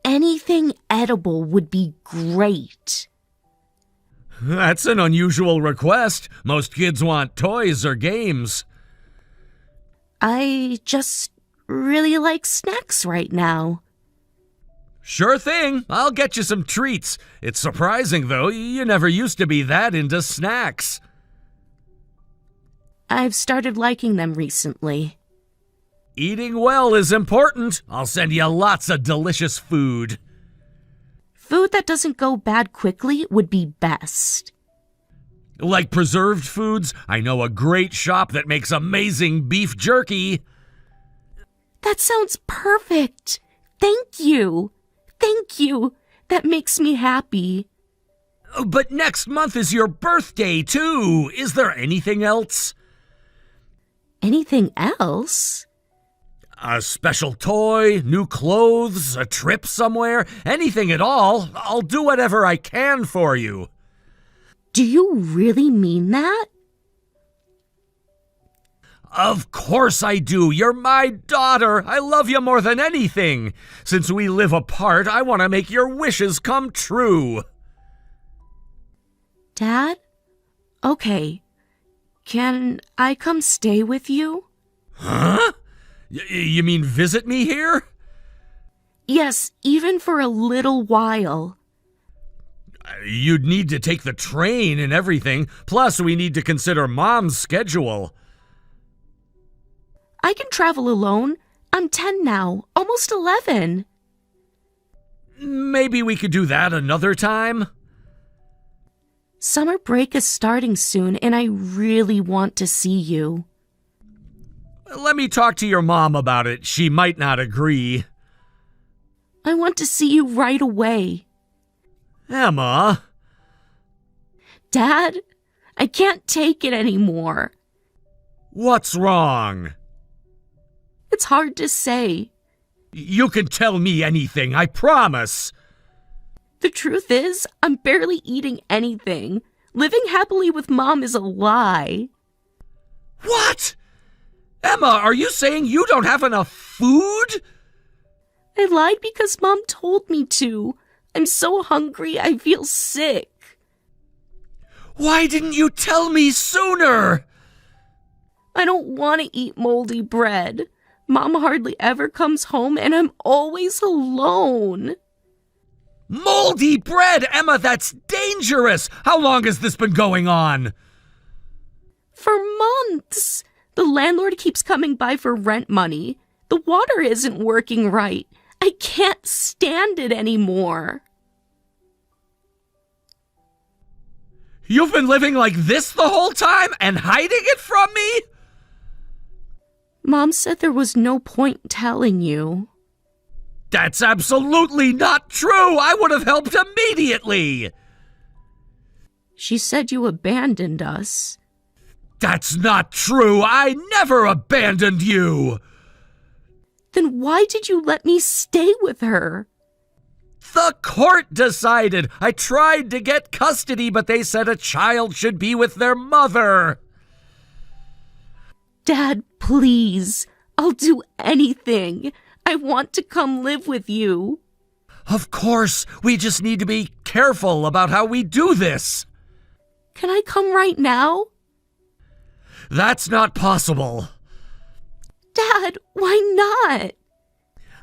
Anything edible would be great. That's an unusual request. Most kids want toys or games. I just really like snacks right now. Sure thing. I'll get you some treats. It's surprising, though. You never used to be that into snacks. I've started liking them recently. Eating well is important. I'll send you lots of delicious food. Food that doesn't go bad quickly would be best. Like preserved foods, I know a great shop that makes amazing beef jerky. That sounds perfect. Thank you. Thank you. That makes me happy. But next month is your birthday, too. Is there anything else? Anything else? A special toy, new clothes, a trip somewhere, anything at all. I'll do whatever I can for you. Do you really mean that? Of course I do. You're my daughter. I love you more than anything. Since we live apart, I want to make your wishes come true. Dad? Okay. Can I come stay with you? Huh? You mean visit me here? Yes, even for a little while. You'd need to take the train and everything. Plus, we need to consider Mom's schedule. I can travel alone. I'm 10 now, almost 11. Maybe we could do that another time? Summer break is starting soon, and I really want to see you. Let me talk to your mom about it. She might not agree. I want to see you right away. Emma. Dad, I can't take it anymore. What's wrong? It's hard to say. You can tell me anything, I promise. The truth is, I'm barely eating anything. Living happily with Mom is a lie. What? Emma, are you saying you don't have enough food? I lied because Mom told me to. I'm so hungry, I feel sick. Why didn't you tell me sooner? I don't want to eat moldy bread. Mom hardly ever comes home, and I'm always alone. Moldy bread, Emma, that's dangerous. How long has this been going on? For months. The landlord keeps coming by for rent money. The water isn't working right. I can't stand it anymore. You've been living like this the whole time and hiding it from me? Mom said there was no point telling you. That's absolutely not true! I would have helped immediately! She said you abandoned us. That's not true! I never abandoned you! Then why did you let me stay with her? The court decided! I tried to get custody, but they said a child should be with their mother! Dad, please. I'll do anything. I want to come live with you. Of course, we just need to be careful about how we do this. Can I come right now? That's not possible. Dad, why not?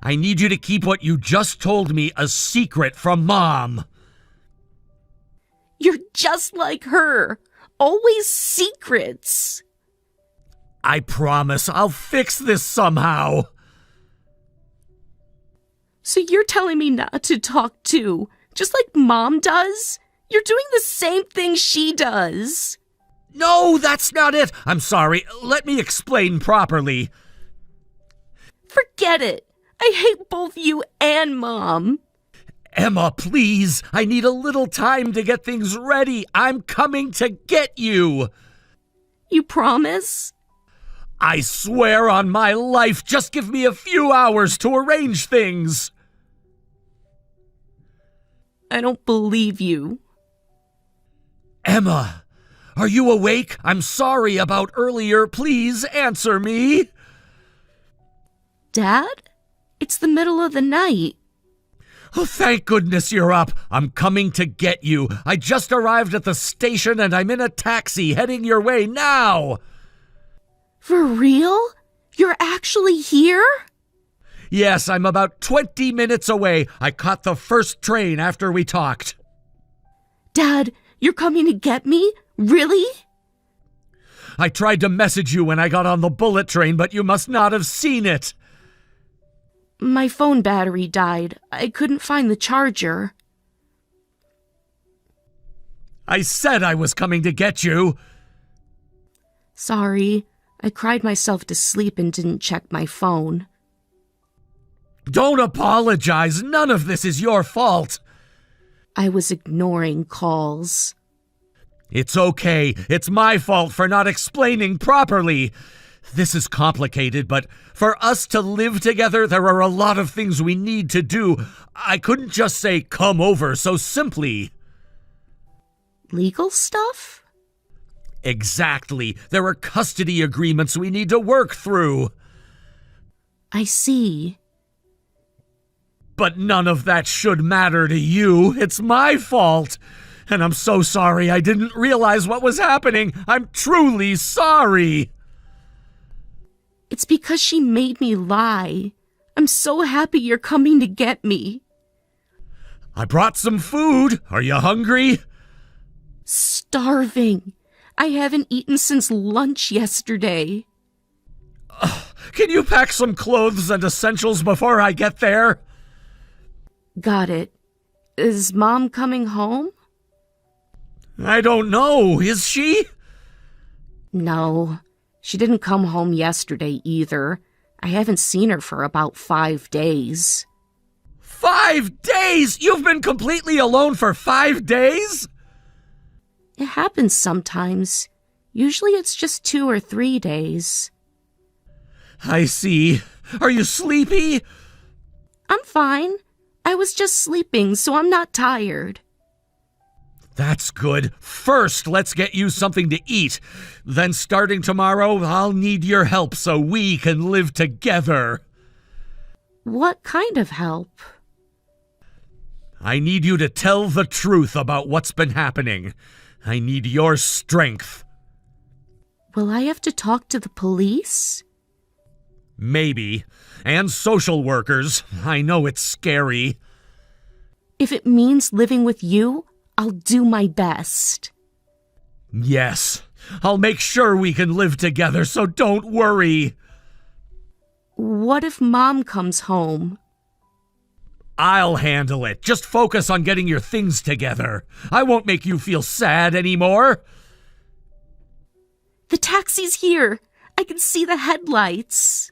I need you to keep what you just told me a secret from Mom. You're just like her. Always secrets. I promise I'll fix this somehow. So you're telling me not to talk too, just like Mom does? You're doing the same thing she does. No, that's not it. I'm sorry. Let me explain properly. Forget it. I hate both you and Mom. Emma, please. I need a little time to get things ready. I'm coming to get you. You promise? I swear on my life, just give me a few hours to arrange things. I don't believe you. Emma, are you awake? I'm sorry about earlier. Please answer me. Dad? It's the middle of the night. Oh, thank goodness you're up. I'm coming to get you. I just arrived at the station and I'm in a taxi heading your way now. For real? You're actually here? Yes, I'm about 20 minutes away. I caught the first train after we talked. Dad, you're coming to get me? Really? I tried to message you when I got on the bullet train, but you must not have seen it. My phone battery died. I couldn't find the charger. I said I was coming to get you. Sorry. I cried myself to sleep and didn't check my phone. Don't apologize. None of this is your fault. I was ignoring calls. It's okay. It's my fault for not explaining properly. This is complicated, but for us to live together, there are a lot of things we need to do. I couldn't just say, come over so simply. Legal stuff? Exactly. There are custody agreements we need to work through. I see. But none of that should matter to you. It's my fault. And I'm so sorry I didn't realize what was happening. I'm truly sorry. It's because she made me lie. I'm so happy you're coming to get me. I brought some food. Are you hungry? Starving. I haven't eaten since lunch yesterday. Can you pack some clothes and essentials before I get there? Got it. Is Mom coming home? I don't know. Is she? No. She didn't come home yesterday either. I haven't seen her for about 5 days. 5 days? You've been completely alone for 5 days? It happens sometimes. Usually it's just 2 or 3 days. I see. Are you sleepy? I'm fine. I was just sleeping, so I'm not tired. That's good. First, let's get you something to eat. Then starting tomorrow, I'll need your help so we can live together. What kind of help? I need you to tell the truth about what's been happening. I need your strength. Will I have to talk to the police? Maybe. And social workers. I know it's scary. If it means living with you, I'll do my best. Yes. I'll make sure we can live together, so don't worry. What if Mom comes home? I'll handle it. Just focus on getting your things together. I won't make you feel sad anymore. The taxi's here. I can see the headlights.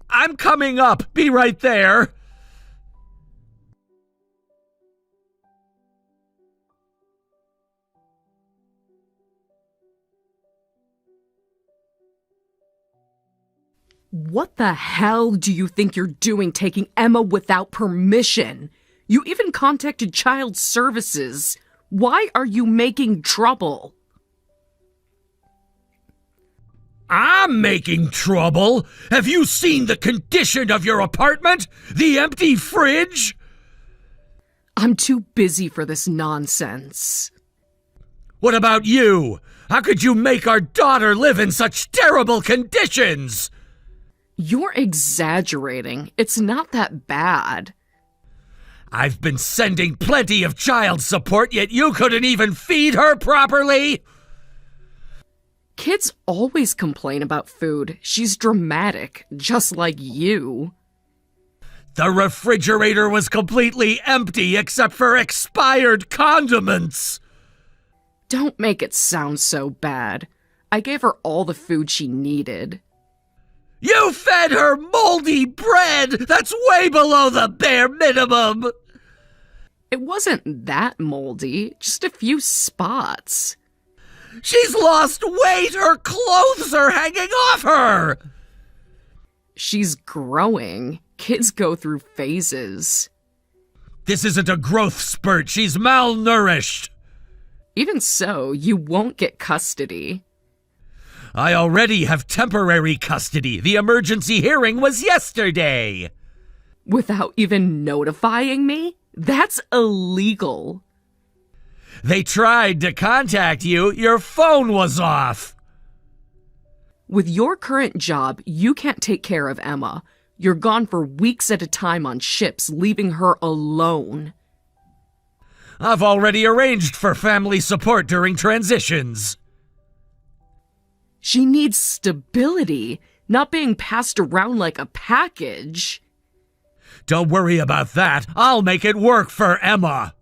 I'm coming up. Be right there. What the hell do you think you're doing taking Emma without permission? You even contacted child services. Why are you making trouble? I'm making trouble? Have you seen the condition of your apartment? The empty fridge? I'm too busy for this nonsense. What about you? How could you make our daughter live in such terrible conditions? You're exaggerating. It's not that bad. I've been sending plenty of child support, yet you couldn't even feed her properly? Kids always complain about food. She's dramatic, just like you. The refrigerator was completely empty except for expired condiments. Don't make it sound so bad. I gave her all the food she needed. You fed her moldy bread! That's way below the bare minimum! It wasn't that moldy, just a few spots. She's lost weight! Her clothes are hanging off her! She's growing. Kids go through phases. This isn't a growth spurt. She's malnourished. Even so, you won't get custody. I already have temporary custody. The emergency hearing was yesterday. Without even notifying me? That's illegal. They tried to contact you. Your phone was off. With your current job, you can't take care of Emma. You're gone for weeks at a time on ships, leaving her alone. I've already arranged for family support during transitions. She needs stability, not being passed around like a package. Don't worry about that. I'll make it work for Emma.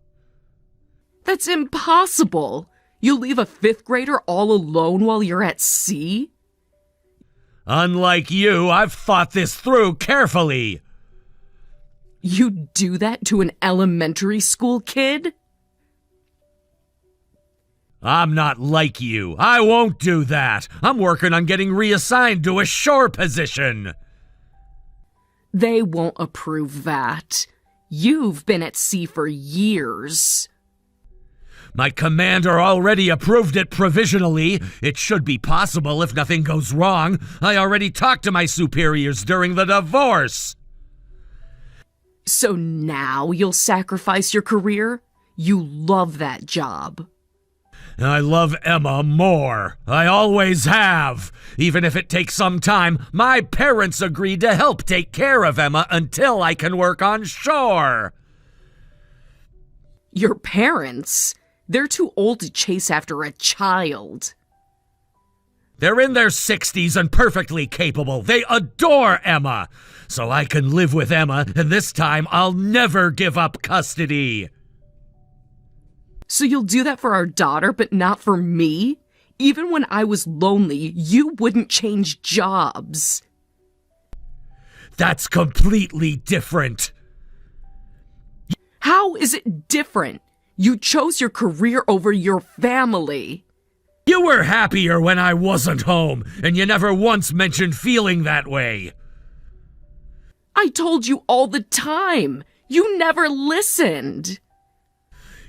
That's impossible. You'll leave a 5th grader all alone while you're at sea? Unlike you, I've thought this through carefully. You do that to an elementary school kid? I'm not like you. I won't do that. I'm working on getting reassigned to a shore position. They won't approve that. You've been at sea for years. My commander already approved it provisionally. It should be possible if nothing goes wrong. I already talked to my superiors during the divorce. So now you'll sacrifice your career? You love that job. I love Emma more. I always have. Even if it takes some time, my parents agreed to help take care of Emma until I can work on shore. Your parents? They're too old to chase after a child. They're in their 60s and perfectly capable. They adore Emma. So I can live with Emma, and this time I'll never give up custody. So you'll do that for our daughter, but not for me? Even when I was lonely, you wouldn't change jobs. That's completely different. How is it different? You chose your career over your family. You were happier when I wasn't home, and you never once mentioned feeling that way. I told you all the time. You never listened.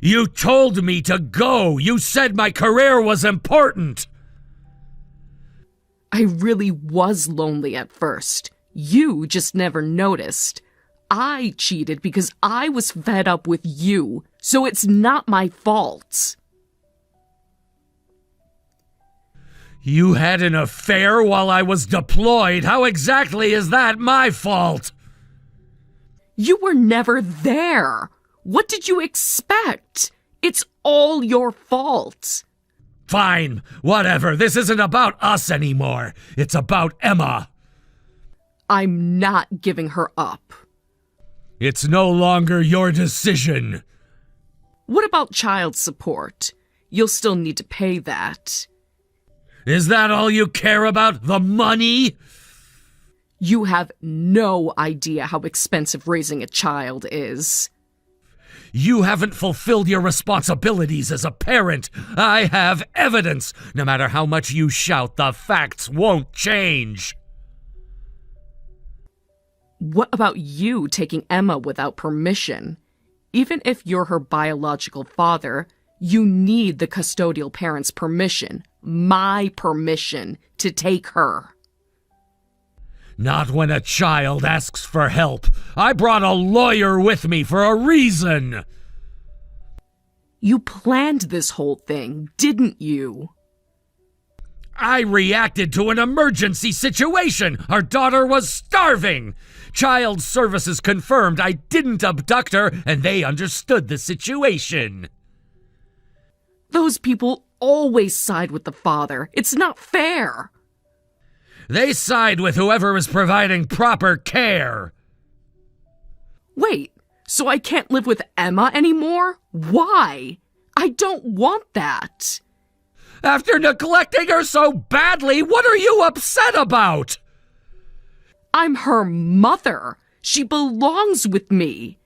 You told me to go. You said my career was important. I really was lonely at first. You just never noticed. I cheated because I was fed up with you, so it's not my fault. You had an affair while I was deployed. How exactly is that my fault? You were never there. What did you expect? It's all your fault. Fine, whatever. This isn't about us anymore. It's about Emma. I'm not giving her up. It's no longer your decision. What about child support? You'll still need to pay that. Is that all you care about? The money? You have no idea how expensive raising a child is. You haven't fulfilled your responsibilities as a parent. I have evidence. No matter how much you shout, the facts won't change. What about you taking Emma without permission? Even if you're her biological father, you need the custodial parent's permission, my permission, to take her. Not when a child asks for help. I brought a lawyer with me for a reason. You planned this whole thing, didn't you? I reacted to an emergency situation. Our daughter was starving. Child Services confirmed I didn't abduct her, and they understood the situation. Those people always side with the father. It's not fair. They side with whoever is providing proper care. Wait, so I can't live with Emma anymore? Why? I don't want that. After neglecting her so badly, what are you upset about? I'm her mother. She belongs with me.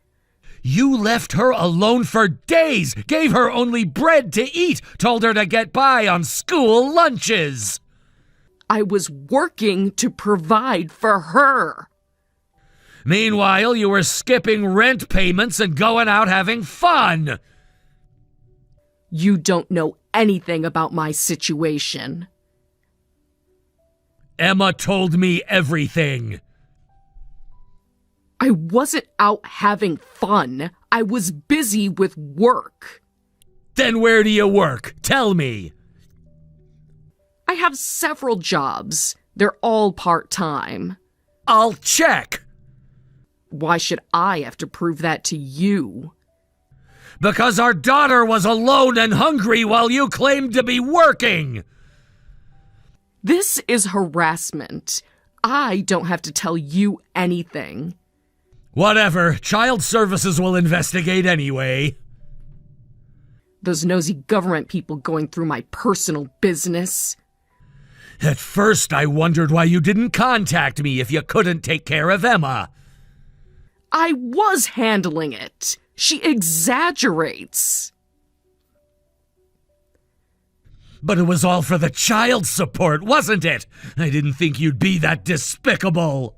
You left her alone for days, gave her only bread to eat, told her to get by on school lunches. I was working to provide for her. Meanwhile, you were skipping rent payments and going out having fun. You don't know anything about my situation. Emma told me everything. I wasn't out having fun. I was busy with work. Then where do you work? Tell me. I have several jobs. They're all part-time. I'll check. Why should I have to prove that to you? Because our daughter was alone and hungry while you claimed to be working. This is harassment. I don't have to tell you anything. Whatever. Child Services will investigate anyway. Those nosy government people going through my personal business. At first, I wondered why you didn't contact me if you couldn't take care of Emma. I was handling it. She exaggerates. But it was all for the child support, wasn't it? I didn't think you'd be that despicable.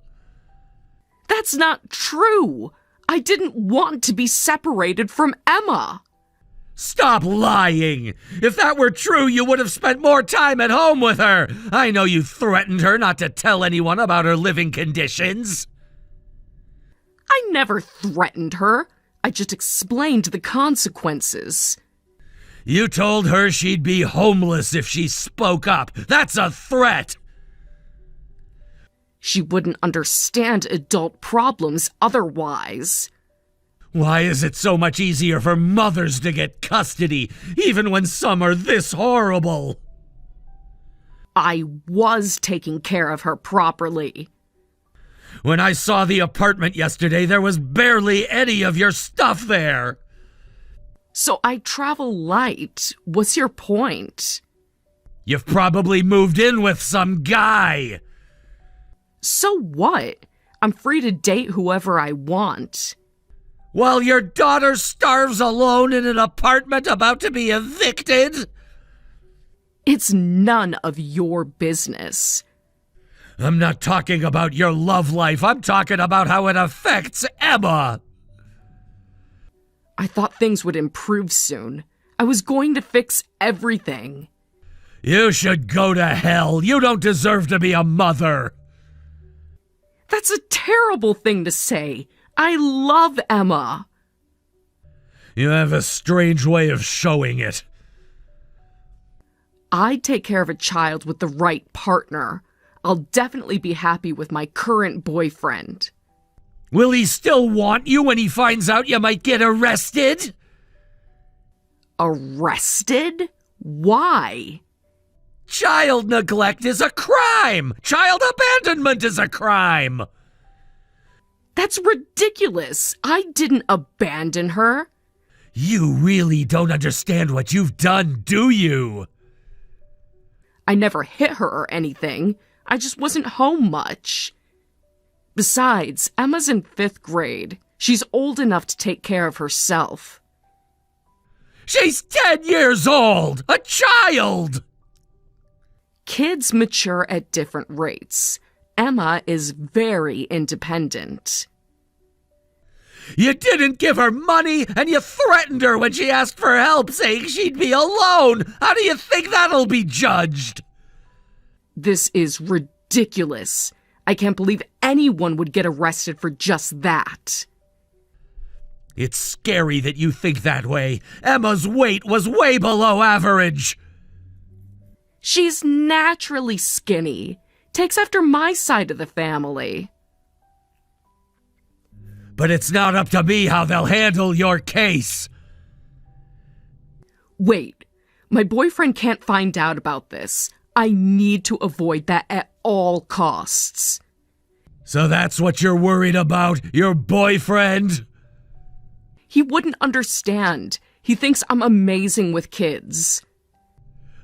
That's not true. I didn't want to be separated from Emma. Stop lying! If that were true, you would have spent more time at home with her. I know you threatened her not to tell anyone about her living conditions. I never threatened her. I just explained the consequences. You told her she'd be homeless if she spoke up. That's a threat! She wouldn't understand adult problems otherwise. Why is it so much easier for mothers to get custody, even when some are this horrible? I was taking care of her properly. When I saw the apartment yesterday, there was barely any of your stuff there. So I travel light. What's your point? You've probably moved in with some guy. So what? I'm free to date whoever I want. While your daughter starves alone in an apartment about to be evicted? It's none of your business. I'm not talking about your love life. I'm talking about how it affects Emma. I thought things would improve soon. I was going to fix everything. You should go to hell. You don't deserve to be a mother. That's a terrible thing to say. I love Emma. You have a strange way of showing it. I'd take care of a child with the right partner. I'll definitely be happy with my current boyfriend. Will he still want you when he finds out you might get arrested? Arrested? Why? Child neglect is a crime! Child abandonment is a crime! That's ridiculous. I didn't abandon her. You really don't understand what you've done, do you? I never hit her or anything. I just wasn't home much. Besides, Emma's in 5th grade. She's old enough to take care of herself. She's 10 years old! A child! Kids mature at different rates. Emma is very independent. You didn't give her money, and you threatened her when she asked for help, saying she'd be alone. How do you think that'll be judged? This is ridiculous. I can't believe anyone would get arrested for just that. It's scary that you think that way. Emma's weight was way below average. She's naturally skinny. Takes after my side of the family. But it's not up to me how they'll handle your case. Wait, my boyfriend can't find out about this. I need to avoid that at all costs. So that's what you're worried about, your boyfriend? He wouldn't understand. He thinks I'm amazing with kids.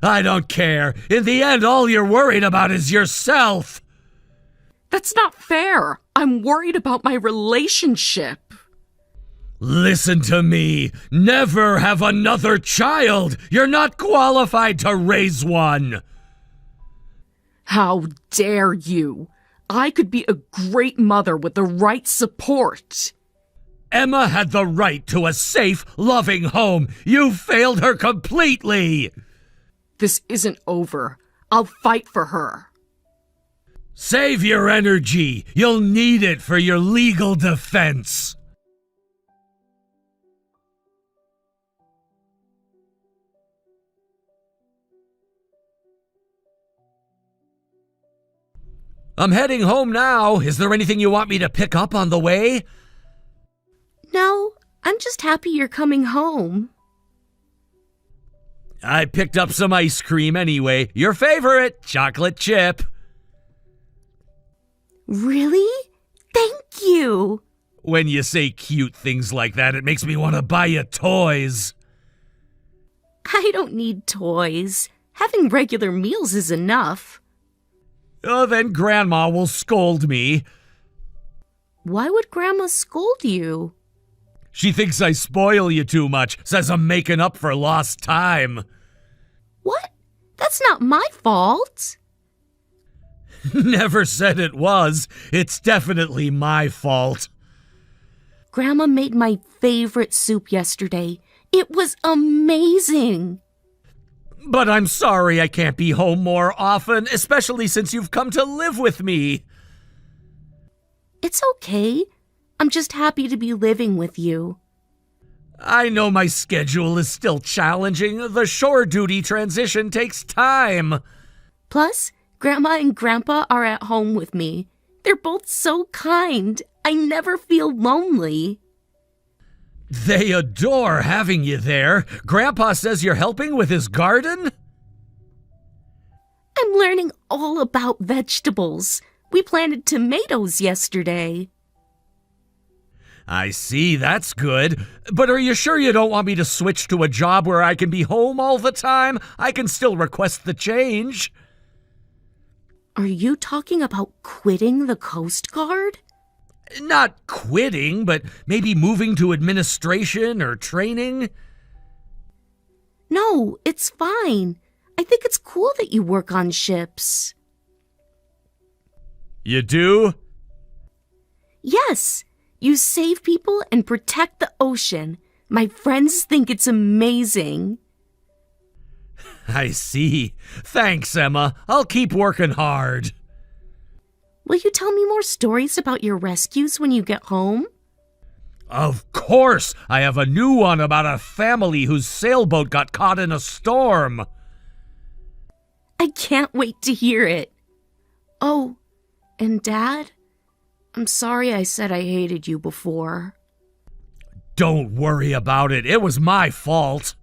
I don't care. In the end, all you're worried about is yourself. That's not fair. I'm worried about my relationship. Listen to me. Never have another child. You're not qualified to raise one. How dare you? I could be a great mother with the right support. Emma had the right to a safe, loving home. You failed her completely. This isn't over. I'll fight for her. Save your energy. You'll need it for your legal defense. I'm heading home now. Is there anything you want me to pick up on the way? No, I'm just happy you're coming home. I picked up some ice cream anyway. Your favorite, chocolate chip. Really? Thank you. When you say cute things like that, it makes me want to buy you toys. I don't need toys. Having regular meals is enough. Oh, then Grandma will scold me. Why would Grandma scold you? She thinks I spoil you too much, says I'm making up for lost time. What? That's not my fault. Never said it was. It's definitely my fault. Grandma made my favorite soup yesterday. It was amazing. But I'm sorry I can't be home more often, especially since you've come to live with me. It's okay. I'm just happy to be living with you. I know my schedule is still challenging. The shore duty transition takes time. Plus, Grandma and Grandpa are at home with me. They're both so kind. I never feel lonely. They adore having you there. Grandpa says you're helping with his garden? I'm learning all about vegetables. We planted tomatoes yesterday. I see, that's good. But are you sure you don't want me to switch to a job where I can be home all the time? I can still request the change. Are you talking about quitting the Coast Guard? Not quitting, but maybe moving to administration or training. No, it's fine. I think it's cool that you work on ships. You do? Yes, you save people and protect the ocean. My friends think it's amazing. I see. Thanks, Emma. I'll keep working hard. Will you tell me more stories about your rescues when you get home? Of course! I have a new one about a family whose sailboat got caught in a storm. I can't wait to hear it. Oh, and Dad? I'm sorry I said I hated you before. Don't worry about it. It was my fault.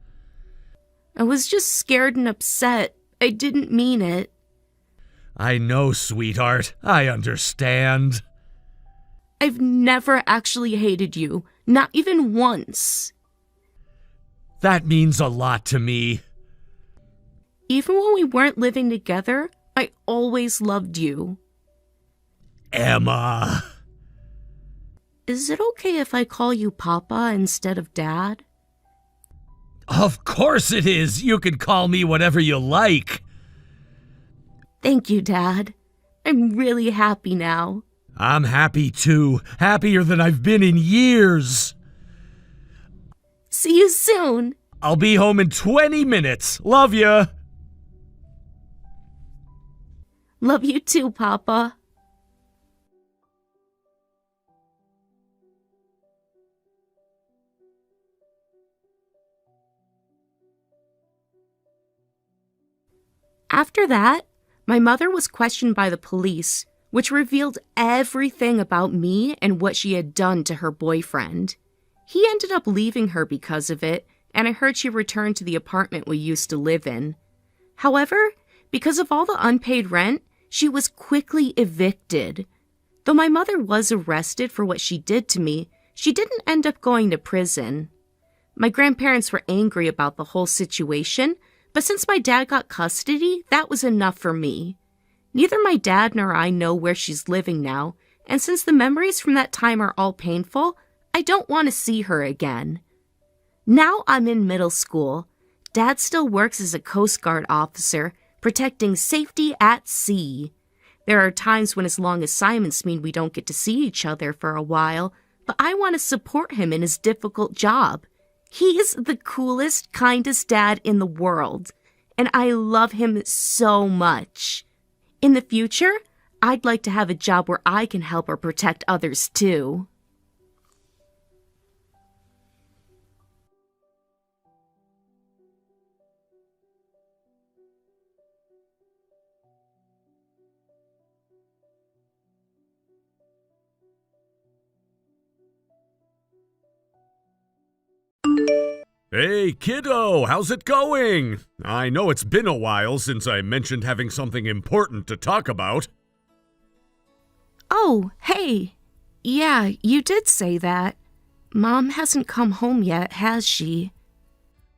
I was just scared and upset. I didn't mean it. I know, sweetheart. I understand. I've never actually hated you, not even once. That means a lot to me. Even when we weren't living together, I always loved you. Emma. Is it okay if I call you Papa instead of Dad? Of course it is. You can call me whatever you like. Thank you, Dad. I'm really happy now. I'm happy too. Happier than I've been in years. See you soon. I'll be home in 20 minutes. Love ya. Love you too, Papa. After that, my mother was questioned by the police, which revealed everything about me and what she had done to her boyfriend. He ended up leaving her because of it, and I heard she returned to the apartment we used to live in. However, because of all the unpaid rent, she was quickly evicted. Though my mother was arrested for what she did to me, she didn't end up going to prison. My grandparents were angry about the whole situation, but since my dad got custody, that was enough for me. Neither my dad nor I know where she's living now, and since the memories from that time are all painful, I don't want to see her again. Now I'm in middle school. Dad still works as a Coast Guard officer, protecting safety at sea. There are times when, as long assignments mean we don't get to see each other for a while, but I want to support him in his difficult job. He's the coolest, kindest dad in the world, and I love him so much. In the future, I'd like to have a job where I can help or protect others too. Hey, kiddo, how's it going? I know it's been a while since I mentioned having something important to talk about. Oh, hey. Yeah, you did say that. Mom hasn't come home yet, has she?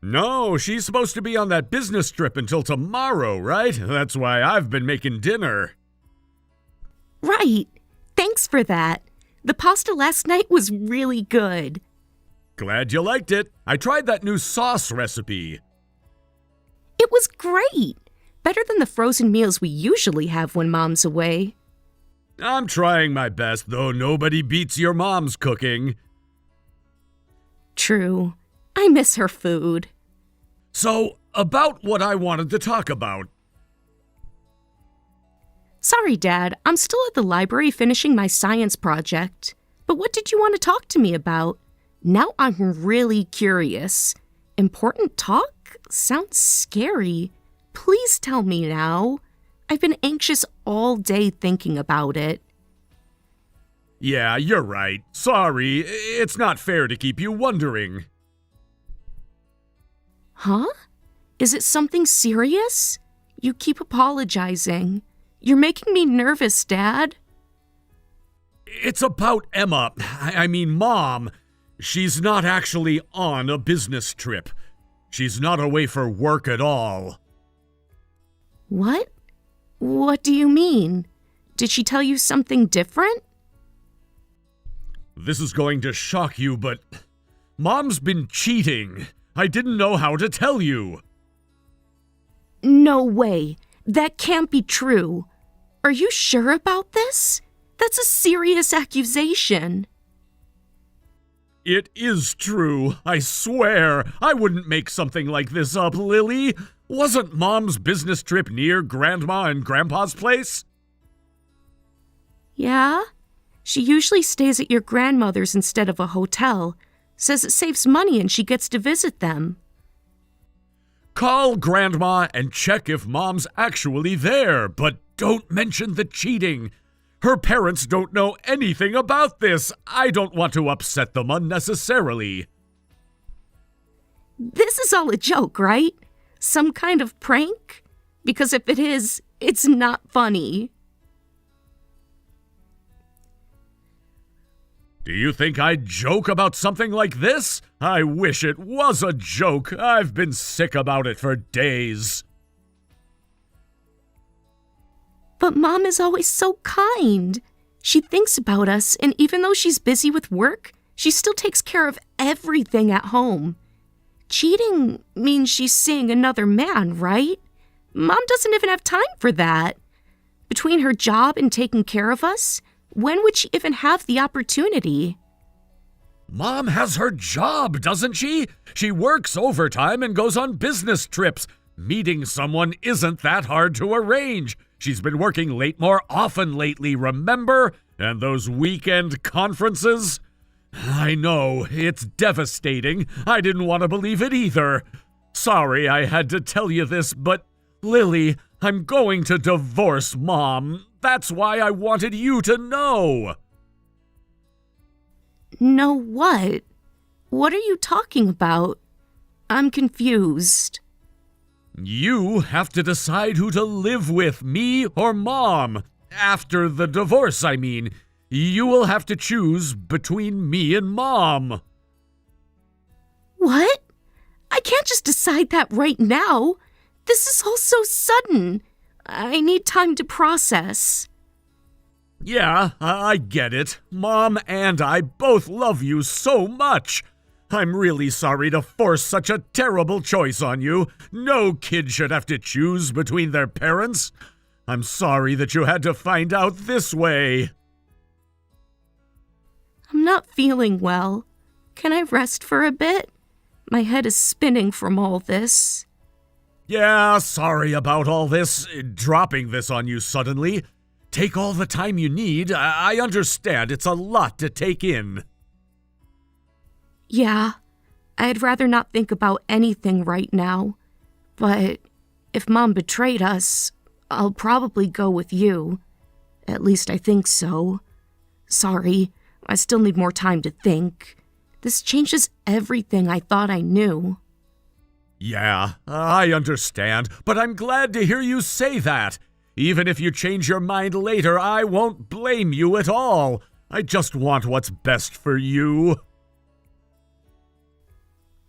No, she's supposed to be on that business trip until tomorrow, right? That's why I've been making dinner. Right. Thanks for that. The pasta last night was really good. Glad you liked it. I tried that new sauce recipe. It was great. Better than the frozen meals we usually have when Mom's away. I'm trying my best, though nobody beats your mom's cooking. True. I miss her food. So, about what I wanted to talk about. Sorry, Dad. I'm still at the library finishing my science project. But what did you want to talk to me about? Now I'm really curious. Important talk? Sounds scary. Please tell me now. I've been anxious all day thinking about it. Yeah, you're right. Sorry, it's not fair to keep you wondering. Huh? Is it something serious? You keep apologizing. You're making me nervous, Dad. It's about Emma. I mean, Mom. She's not actually on a business trip. She's not away for work at all. What? What do you mean? Did she tell you something different? This is going to shock you, but Mom's been cheating. I didn't know how to tell you. No way. That can't be true. Are you sure about this? That's a serious accusation. It is true, I swear. I wouldn't make something like this up, Lily. Wasn't Mom's business trip near Grandma and Grandpa's place? Yeah? She usually stays at your grandmother's instead of a hotel. Says it saves money and she gets to visit them. Call Grandma and check if Mom's actually there, but don't mention the cheating. Her parents don't know anything about this. I don't want to upset them unnecessarily. This is all a joke, right? Some kind of prank? Because if it is, it's not funny. Do you think I'd joke about something like this? I wish it was a joke. I've been sick about it for days. But Mom is always so kind. She thinks about us, and even though she's busy with work, she still takes care of everything at home. Cheating means she's seeing another man, right? Mom doesn't even have time for that. Between her job and taking care of us, when would she even have the opportunity? Mom has her job, doesn't she? She works overtime and goes on business trips. Meeting someone isn't that hard to arrange. She's been working late more often lately, remember? And those weekend conferences? I know, it's devastating. I didn't want to believe it either. Sorry I had to tell you this, but Lily, I'm going to divorce Mom. That's why I wanted you to know. Know what? What are you talking about? I'm confused. You have to decide who to live with, me or Mom. After the divorce, I mean. You will have to choose between me and Mom. What? I can't just decide that right now. This is all so sudden. I need time to process. Yeah, I get it. Mom and I both love you so much. I'm really sorry to force such a terrible choice on you. No kid should have to choose between their parents. I'm sorry that you had to find out this way. I'm not feeling well. Can I rest for a bit? My head is spinning from all this. Yeah, sorry about all this, dropping this on you suddenly. Take all the time you need. I understand it's a lot to take in. Yeah, I'd rather not think about anything right now. But if Mom betrayed us, I'll probably go with you. At least I think so. Sorry, I still need more time to think. This changes everything I thought I knew. Yeah, I understand, but I'm glad to hear you say that. Even if you change your mind later, I won't blame you at all. I just want what's best for you.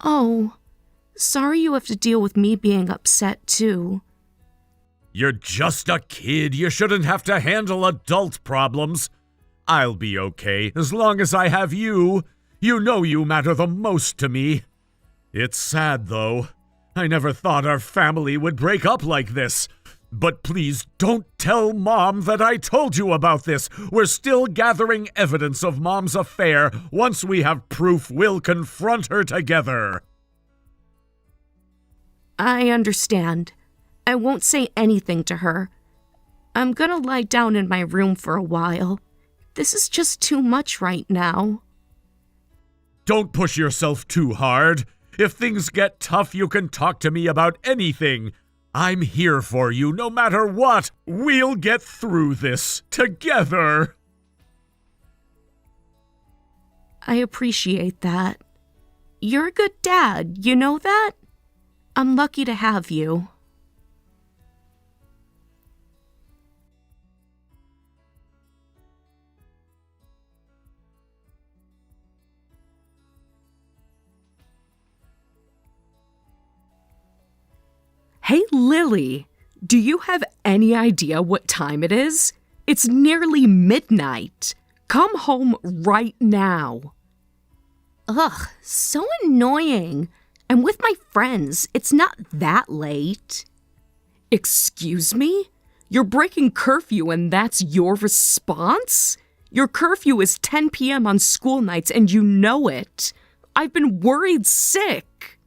Oh, sorry you have to deal with me being upset too. You're just a kid. You shouldn't have to handle adult problems. I'll be okay as long as I have you. You know you matter the most to me. It's sad, though. I never thought our family would break up like this. But please don't tell Mom that I told you about this. We're still gathering evidence of Mom's affair. Once we have proof, we'll confront her together. I understand. I won't say anything to her. I'm gonna lie down in my room for a while. This is just too much right now. Don't push yourself too hard. If things get tough, you can talk to me about anything. I'm here for you no matter what. We'll get through this together. I appreciate that. You're a good dad, you know that? I'm lucky to have you. Hey, Lily, do you have any idea what time it is? It's nearly midnight. Come home right now. Ugh, so annoying. I'm with my friends. It's not that late. Excuse me? You're breaking curfew and that's your response? Your curfew is 10 p.m. on school nights and you know it. I've been worried sick.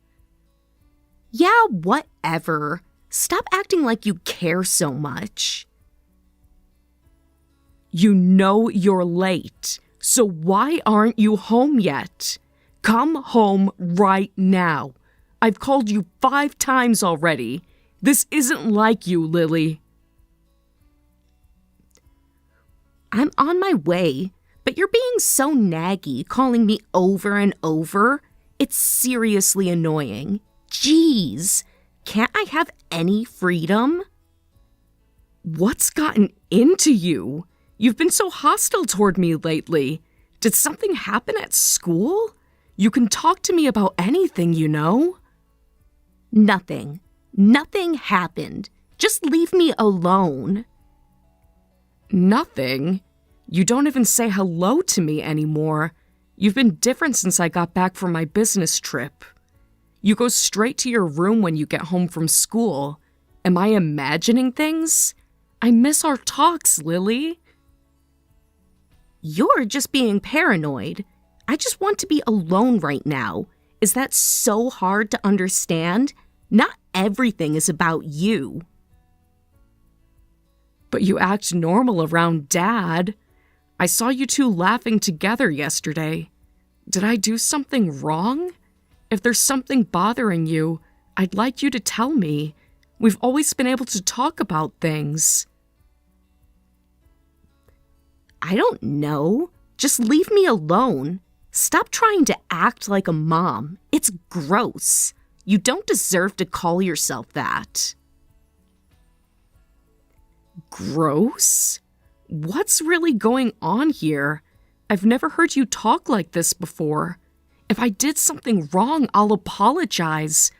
Yeah, whatever. Stop acting like you care so much. You know you're late, so why aren't you home yet? Come home right now. I've called you 5 times already. This isn't like you, Lily. I'm on my way, but you're being so naggy, calling me over and over. It's seriously annoying. Jeez, can't I have any freedom? What's gotten into you? You've been so hostile toward me lately. Did something happen at school? You can talk to me about anything, you know. Nothing. Nothing happened. Just leave me alone. Nothing? You don't even say hello to me anymore. You've been different since I got back from my business trip. You go straight to your room when you get home from school. Am I imagining things? I miss our talks, Lily. You're just being paranoid. I just want to be alone right now. Is that so hard to understand? Not everything is about you. But you act normal around Dad. I saw you two laughing together yesterday. Did I do something wrong? If there's something bothering you, I'd like you to tell me. We've always been able to talk about things. I don't know. Just leave me alone. Stop trying to act like a mom. It's gross. You don't deserve to call yourself that. Gross? What's really going on here? I've never heard you talk like this before. If I did something wrong, I'll apologize.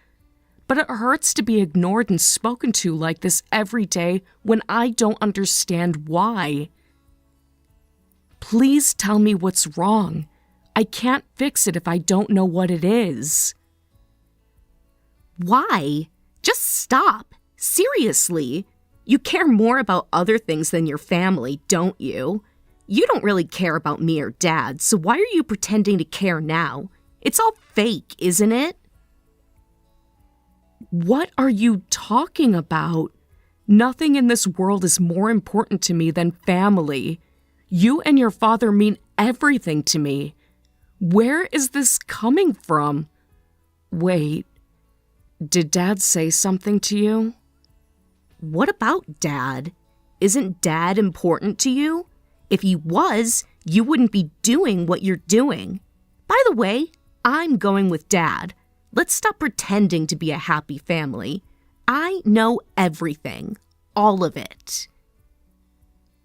But it hurts to be ignored and spoken to like this every day when I don't understand why. Please tell me what's wrong. I can't fix it if I don't know what it is. Why? Just stop. Seriously. You care more about other things than your family, don't you? You don't really care about me or Dad, so why are you pretending to care now? It's all fake, isn't it? What are you talking about? Nothing in this world is more important to me than family. You and your father mean everything to me. Where is this coming from? Wait, did Dad say something to you? What about Dad? Isn't Dad important to you? If he was, you wouldn't be doing what you're doing. By the way, I'm going with Dad. Let's stop pretending to be a happy family. I know everything. All of it.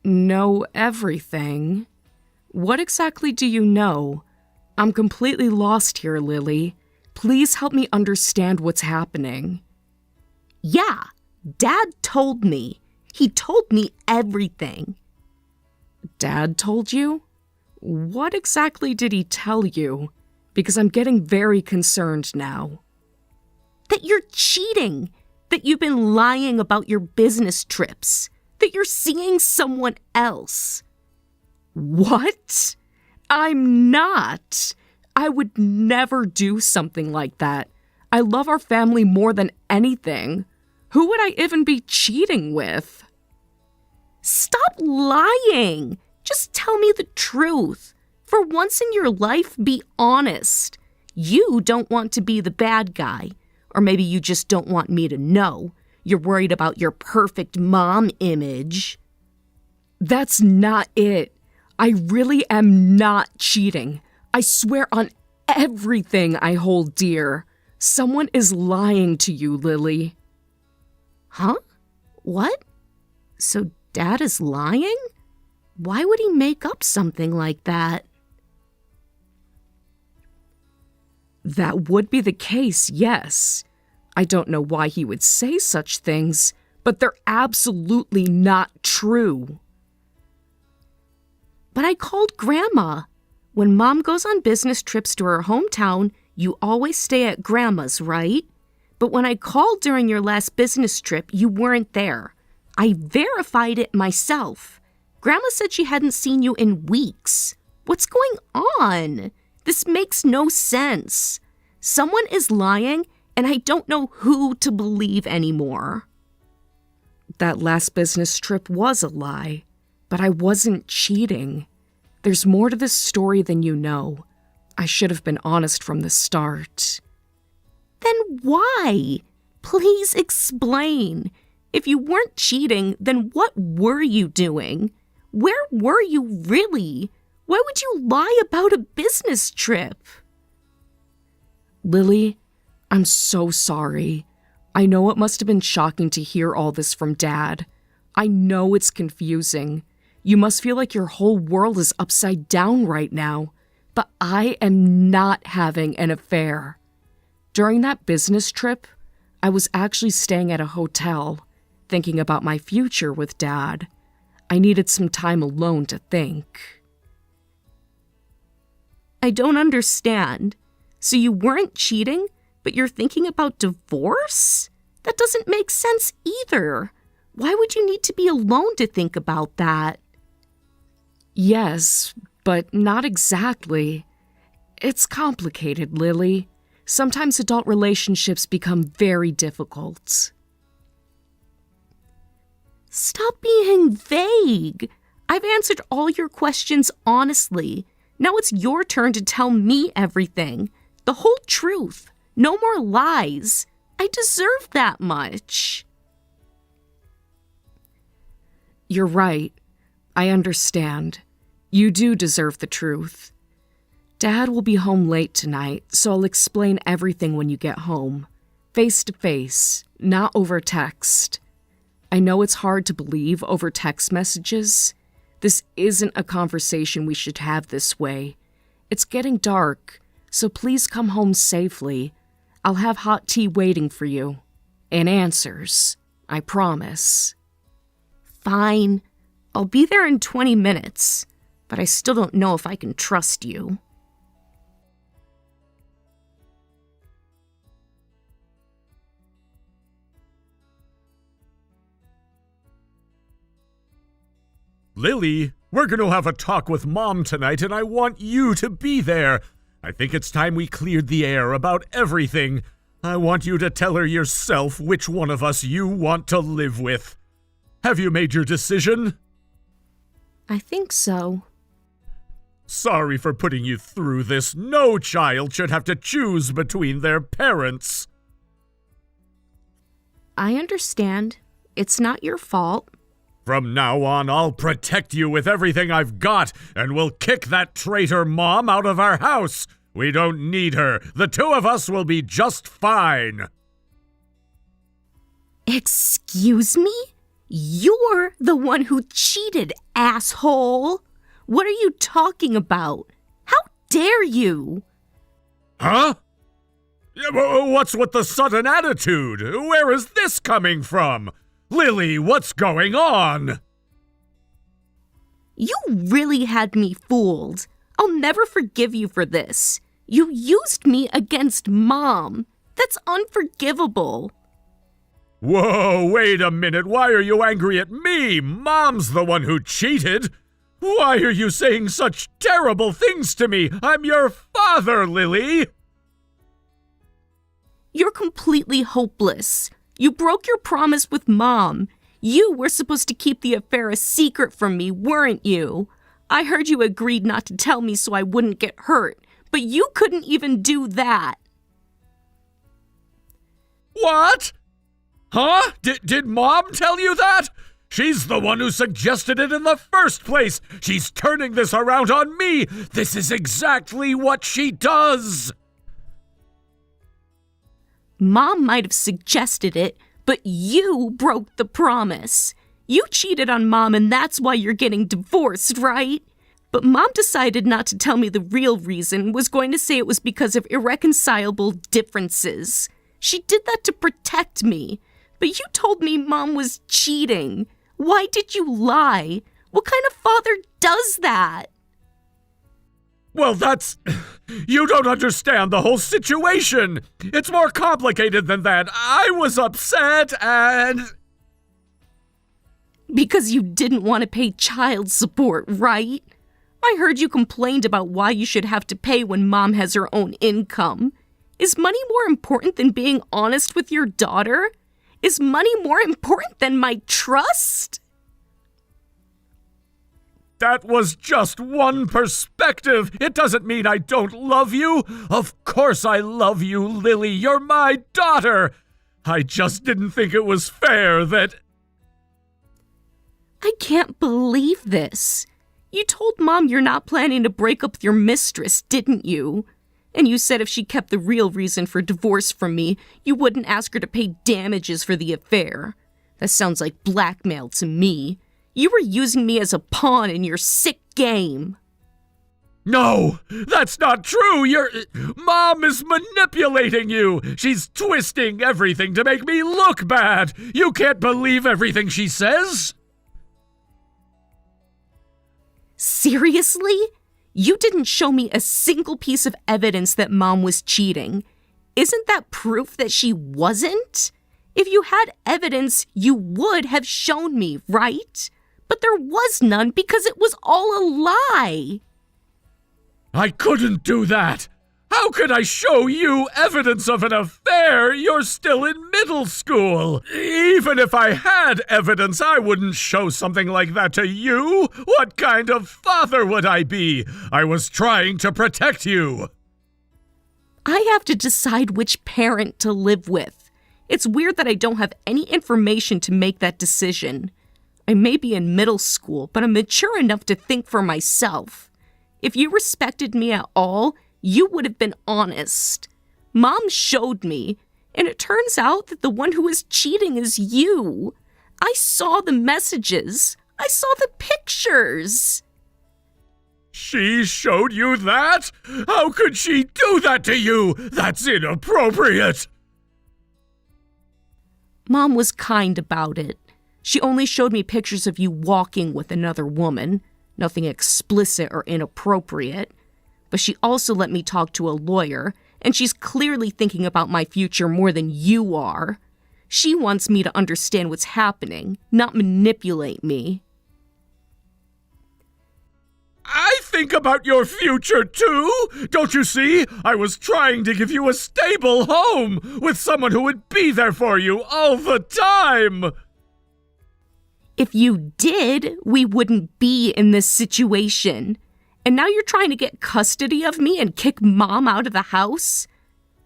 Know everything? What exactly do you know? I'm completely lost here, Lily. Please help me understand what's happening. Yeah, Dad told me. He told me everything. Dad told you? What exactly did he tell you? Because I'm getting very concerned now. That you're cheating. That you've been lying about your business trips. That you're seeing someone else. What? I'm not. I would never do something like that. I love our family more than anything. Who would I even be cheating with? Stop lying. Just tell me the truth. For once in your life, be honest. You don't want to be the bad guy. Or maybe you just don't want me to know. You're worried about your perfect mom image. That's not it. I really am not cheating. I swear on everything I hold dear. Someone is lying to you, Lily. Huh? What? So Dad is lying? Why would he make up something like that? That would be the case, yes. I don't know why he would say such things, but they're absolutely not true. But I called Grandma. When Mom goes on business trips to her hometown, you always stay at Grandma's, right? But when I called during your last business trip, you weren't there. I verified it myself. Grandma said she hadn't seen you in weeks. What's going on? This makes no sense. Someone is lying, and I don't know who to believe anymore. That last business trip was a lie, but I wasn't cheating. There's more to this story than you know. I should have been honest from the start. Then why? Please explain. If you weren't cheating, then what were you doing? Where were you really? Why would you lie about a business trip? Lily, I'm so sorry. I know it must have been shocking to hear all this from Dad. I know it's confusing. You must feel like your whole world is upside down right now, but I am not having an affair. During that business trip, I was actually staying at a hotel, thinking about my future with Dad. I needed some time alone to think. I don't understand. So you weren't cheating, but you're thinking about divorce? That doesn't make sense either. Why would you need to be alone to think about that? Yes, but not exactly. It's complicated, Lily. Sometimes adult relationships become very difficult. Stop being vague. I've answered all your questions honestly. Now it's your turn to tell me everything. The whole truth. No more lies. I deserve that much. You're right. I understand. You do deserve the truth. Dad will be home late tonight, so I'll explain everything when you get home. Face to face, not over text. I know it's hard to believe over text messages. This isn't a conversation we should have this way. It's getting dark, so please come home safely. I'll have hot tea waiting for you. And answers. I promise. Fine. I'll be there in 20 minutes, but I still don't know if I can trust you. Lily, we're going to have a talk with Mom tonight, and I want you to be there. I think it's time we cleared the air about everything. I want you to tell her yourself which one of us you want to live with. Have you made your decision? I think so. Sorry for putting you through this. No child should have to choose between their parents. I understand. It's not your fault. From now on, I'll protect you with everything I've got, and we'll kick that traitor Mom out of our house. We don't need her. The two of us will be just fine. Excuse me? You're the one who cheated, asshole! What are you talking about? How dare you? Huh? What's with the sudden attitude? Where is this coming from? Lily, what's going on? You really had me fooled. I'll never forgive you for this. You used me against Mom. That's unforgivable. Whoa, wait a minute. Why are you angry at me? Mom's the one who cheated. Why are you saying such terrible things to me? I'm your father, Lily. You're completely hopeless. You broke your promise with Mom. You were supposed to keep the affair a secret from me, weren't you? I heard you agreed not to tell me so I wouldn't get hurt, but you couldn't even do that. What? Huh? Did Mom tell you that? She's the one who suggested it in the first place. She's turning this around on me. This is exactly what she does. Mom might have suggested it, but you broke the promise. You cheated on Mom and that's why you're getting divorced, right? But Mom decided not to tell me the real reason, was going to say it was because of irreconcilable differences. She did that to protect me. But you told me Mom was cheating. Why did you lie? What kind of father does that? Well, you don't understand the whole situation. It's more complicated than that. I was upset and... Because you didn't want to pay child support, right? I heard you complained about why you should have to pay when Mom has her own income. Is money more important than being honest with your daughter? Is money more important than my trust? That was just one perspective. It doesn't mean I don't love you. Of course I love you, Lily. You're my daughter. I just didn't think it was fair that... I can't believe this. You told Mom you're not planning to break up with your mistress, didn't you? And you said if she kept the real reason for divorce from me, you wouldn't ask her to pay damages for the affair. That sounds like blackmail to me. You were using me as a pawn in your sick game. No, that's not true. Mom is manipulating you. She's twisting everything to make me look bad. You can't believe everything she says. Seriously? You didn't show me a single piece of evidence that Mom was cheating. Isn't that proof that she wasn't? If you had evidence, you would have shown me, right? But there was none because it was all a lie. I couldn't do that. How could I show you evidence of an affair? You're still in middle school. Even if I had evidence, I wouldn't show something like that to you. What kind of father would I be? I was trying to protect you. I have to decide which parent to live with. It's weird that I don't have any information to make that decision. I may be in middle school, but I'm mature enough to think for myself. If you respected me at all, you would have been honest. Mom showed me, and it turns out that the one who is cheating is you. I saw the messages. I saw the pictures. She showed you that? How could she do that to you? That's inappropriate. Mom was kind about it. She only showed me pictures of you walking with another woman. Nothing explicit or inappropriate. But she also let me talk to a lawyer, and she's clearly thinking about my future more than you are. She wants me to understand what's happening, not manipulate me. I think about your future too. Don't you see? I was trying to give you a stable home with someone who would be there for you all the time. If you did, we wouldn't be in this situation. And now you're trying to get custody of me and kick Mom out of the house?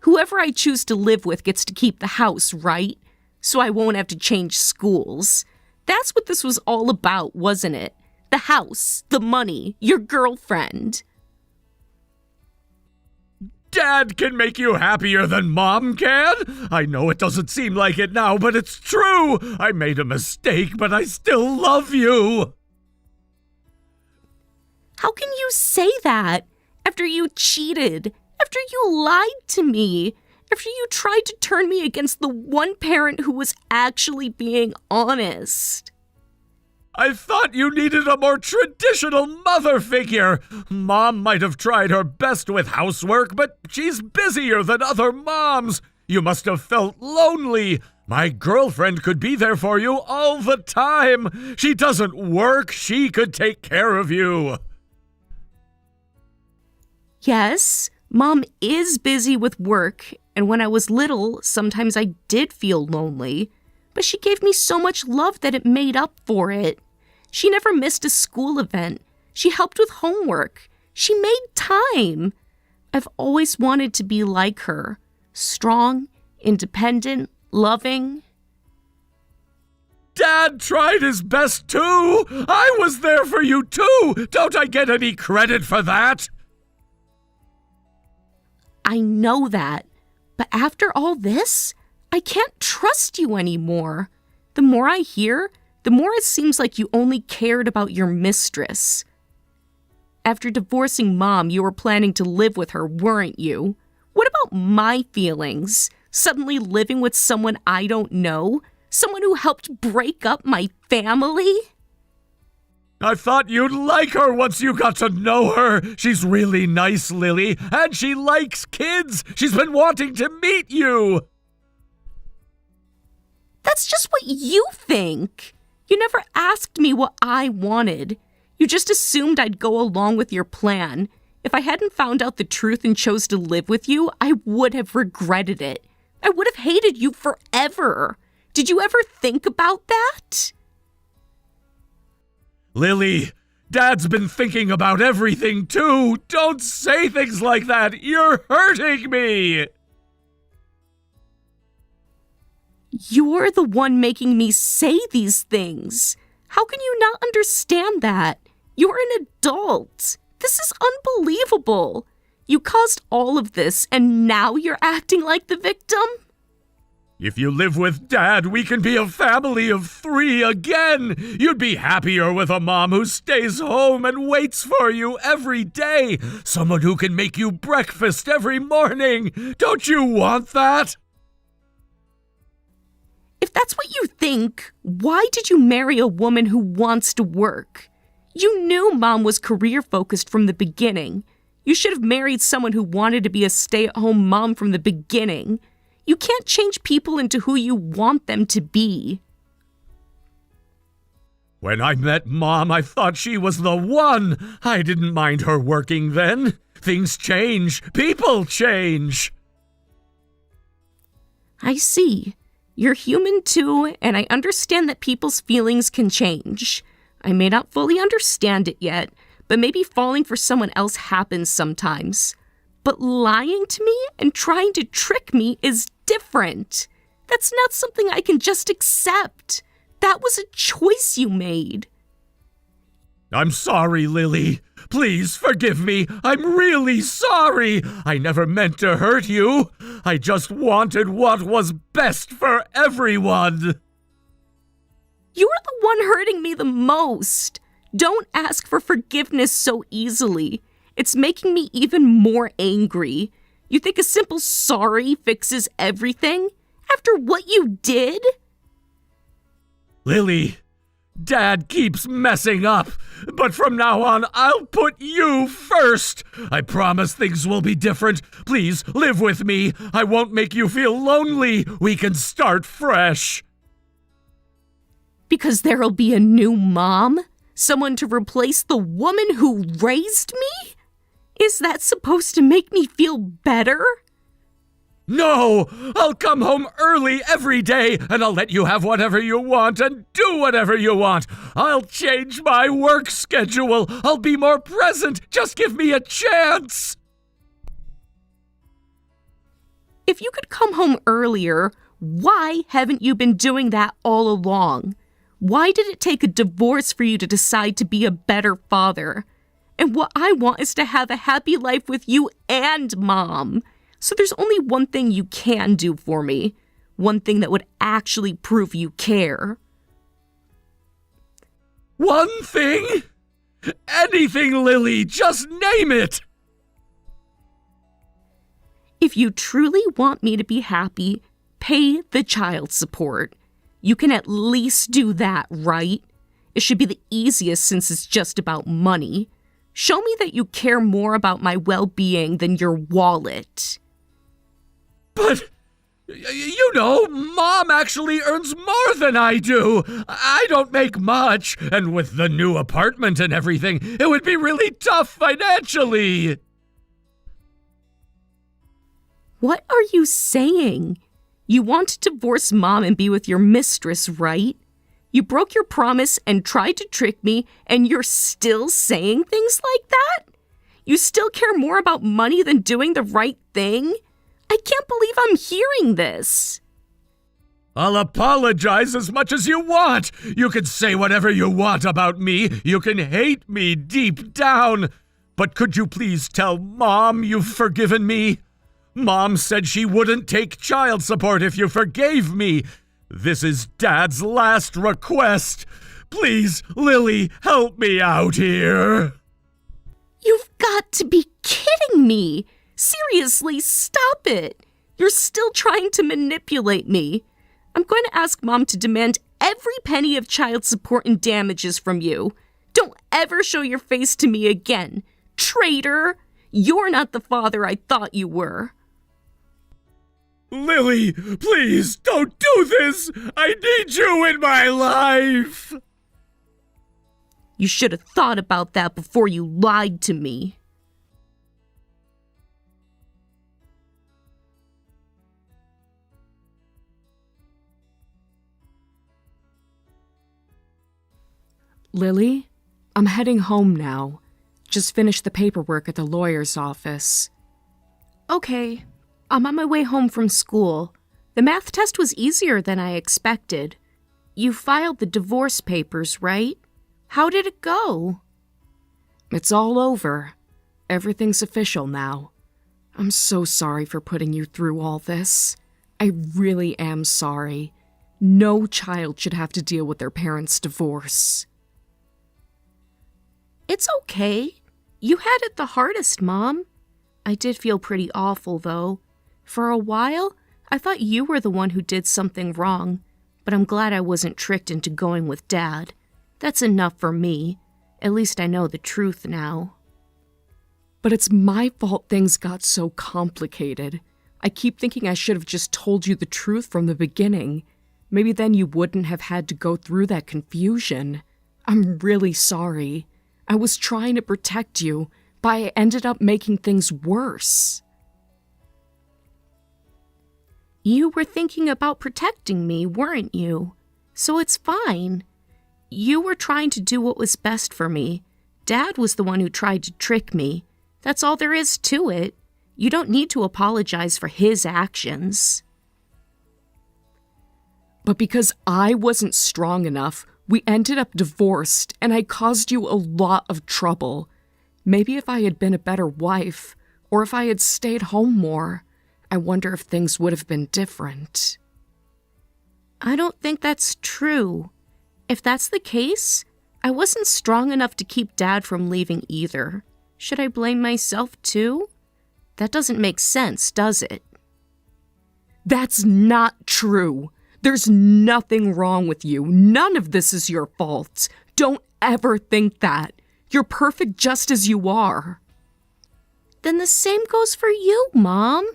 Whoever I choose to live with gets to keep the house, right? So I won't have to change schools. That's what this was all about, wasn't it? The house, the money, your girlfriend. Dad can make you happier than Mom can. I know it doesn't seem like it now, but it's true. I made a mistake, but I still love you. How can you say that? After you cheated, after you lied to me, after you tried to turn me against the one parent who was actually being honest. I thought you needed a more traditional mother figure. Mom might have tried her best with housework, but she's busier than other moms. You must have felt lonely. My girlfriend could be there for you all the time. She doesn't work. She could take care of you. Yes, Mom is busy with work, and when I was little, sometimes I did feel lonely. But she gave me so much love that it made up for it. She never missed a school event. She helped with homework. She made time. I've always wanted to be like her. Strong, independent, loving. Dad tried his best too. I was there for you too. Don't I get any credit for that? I know that. But after all this, I can't trust you anymore. The more I hear, the more it seems like you only cared about your mistress. After divorcing Mom, you were planning to live with her, weren't you? What about my feelings? Suddenly living with someone I don't know? Someone who helped break up my family? I thought you'd like her once you got to know her. She's really nice, Lily, and she likes kids. She's been wanting to meet you. That's just what you think. You never asked me what I wanted. You just assumed I'd go along with your plan. If I hadn't found out the truth and chose to live with you, I would have regretted it. I would have hated you forever. Did you ever think about that? Lily, Dad's been thinking about everything too. Don't say things like that. You're hurting me. You're the one making me say these things. How can you not understand that? You're an adult. This is unbelievable. You caused all of this, and now you're acting like the victim? If you live with Dad, we can be a family of 3 again. You'd be happier with a mom who stays home and waits for you every day. Someone who can make you breakfast every morning. Don't you want that? If that's what you think, why did you marry a woman who wants to work? You knew Mom was career-focused from the beginning. You should have married someone who wanted to be a stay-at-home mom from the beginning. You can't change people into who you want them to be. When I met Mom, I thought she was the one. I didn't mind her working then. Things change. People change. I see. You're human too, and I understand that people's feelings can change. I may not fully understand it yet, but maybe falling for someone else happens sometimes. But lying to me and trying to trick me is different. That's not something I can just accept. That was a choice you made. I'm sorry, Lily. Please forgive me. I'm really sorry. I never meant to hurt you. I just wanted what was best for everyone. You're the one hurting me the most. Don't ask for forgiveness so easily. It's making me even more angry. You think a simple sorry fixes everything? After what you did? Lily, Dad keeps messing up, but from now on, I'll put you first. I promise things will be different. Please, live with me. I won't make you feel lonely. We can start fresh. Because there'll be a new mom? Someone to replace the woman who raised me? Is that supposed to make me feel better? No! I'll come home early every day, and I'll let you have whatever you want and do whatever you want. I'll change my work schedule. I'll be more present. Just give me a chance. If you could come home earlier, why haven't you been doing that all along? Why did it take a divorce for you to decide to be a better father? And what I want is to have a happy life with you and Mom. So there's only one thing you can do for me. One thing that would actually prove you care. One thing? Anything, Lily. Just name it. If you truly want me to be happy, pay the child support. You can at least do that, right? It should be the easiest since it's just about money. Show me that you care more about my well-being than your wallet. But, you know, Mom actually earns more than I do. I don't make much, and with the new apartment and everything, it would be really tough financially. What are you saying? You want to divorce Mom and be with your mistress, right? You broke your promise and tried to trick me, and you're still saying things like that? You still care more about money than doing the right thing? I can't believe I'm hearing this. I'll apologize as much as you want. You can say whatever you want about me. You can hate me deep down. But could you please tell Mom you've forgiven me? Mom said she wouldn't take child support if you forgave me. This is Dad's last request. Please, Lily, help me out here. You've got to be kidding me. Seriously, stop it. You're still trying to manipulate me. I'm going to ask Mom to demand every penny of child support and damages from you. Don't ever show your face to me again. Traitor! You're not the father I thought you were. Lily, please don't do this. I need you in my life. You should have thought about that before you lied to me. Lily, I'm heading home now. Just finished the paperwork at the lawyer's office. Okay, I'm on my way home from school. The math test was easier than I expected. You filed the divorce papers, right? How did it go? It's all over. Everything's official now. I'm so sorry for putting you through all this. I really am sorry. No child should have to deal with their parents' divorce. It's okay. You had it the hardest, Mom. I did feel pretty awful, though. For a while, I thought you were the one who did something wrong, but I'm glad I wasn't tricked into going with Dad. That's enough for me. At least I know the truth now. But it's my fault things got so complicated. I keep thinking I should have just told you the truth from the beginning. Maybe then you wouldn't have had to go through that confusion. I'm really sorry. I was trying to protect you, but I ended up making things worse. You were thinking about protecting me, weren't you? So it's fine. You were trying to do what was best for me. Dad was the one who tried to trick me. That's all there is to it. You don't need to apologize for his actions. But because I wasn't strong enough, we ended up divorced, and I caused you a lot of trouble. Maybe if I had been a better wife, or if I had stayed home more, I wonder if things would have been different. I don't think that's true. If that's the case, I wasn't strong enough to keep Dad from leaving either. Should I blame myself too? That doesn't make sense, does it? That's not true. There's nothing wrong with you. None of this is your fault. Don't ever think that. You're perfect just as you are. Then the same goes for you, Mom.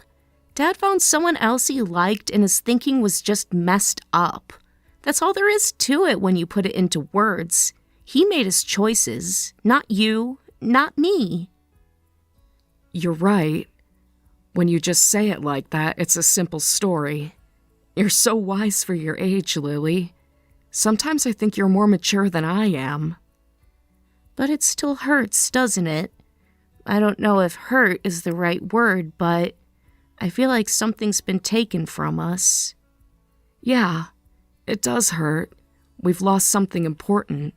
Dad found someone else he liked and his thinking was just messed up. That's all there is to it when you put it into words. He made his choices, not you, not me. You're right. When you just say it like that, it's a simple story. You're so wise for your age, Lily. Sometimes I think you're more mature than I am. But it still hurts, doesn't it? I don't know if hurt is the right word, but I feel like something's been taken from us. Yeah, it does hurt. We've lost something important,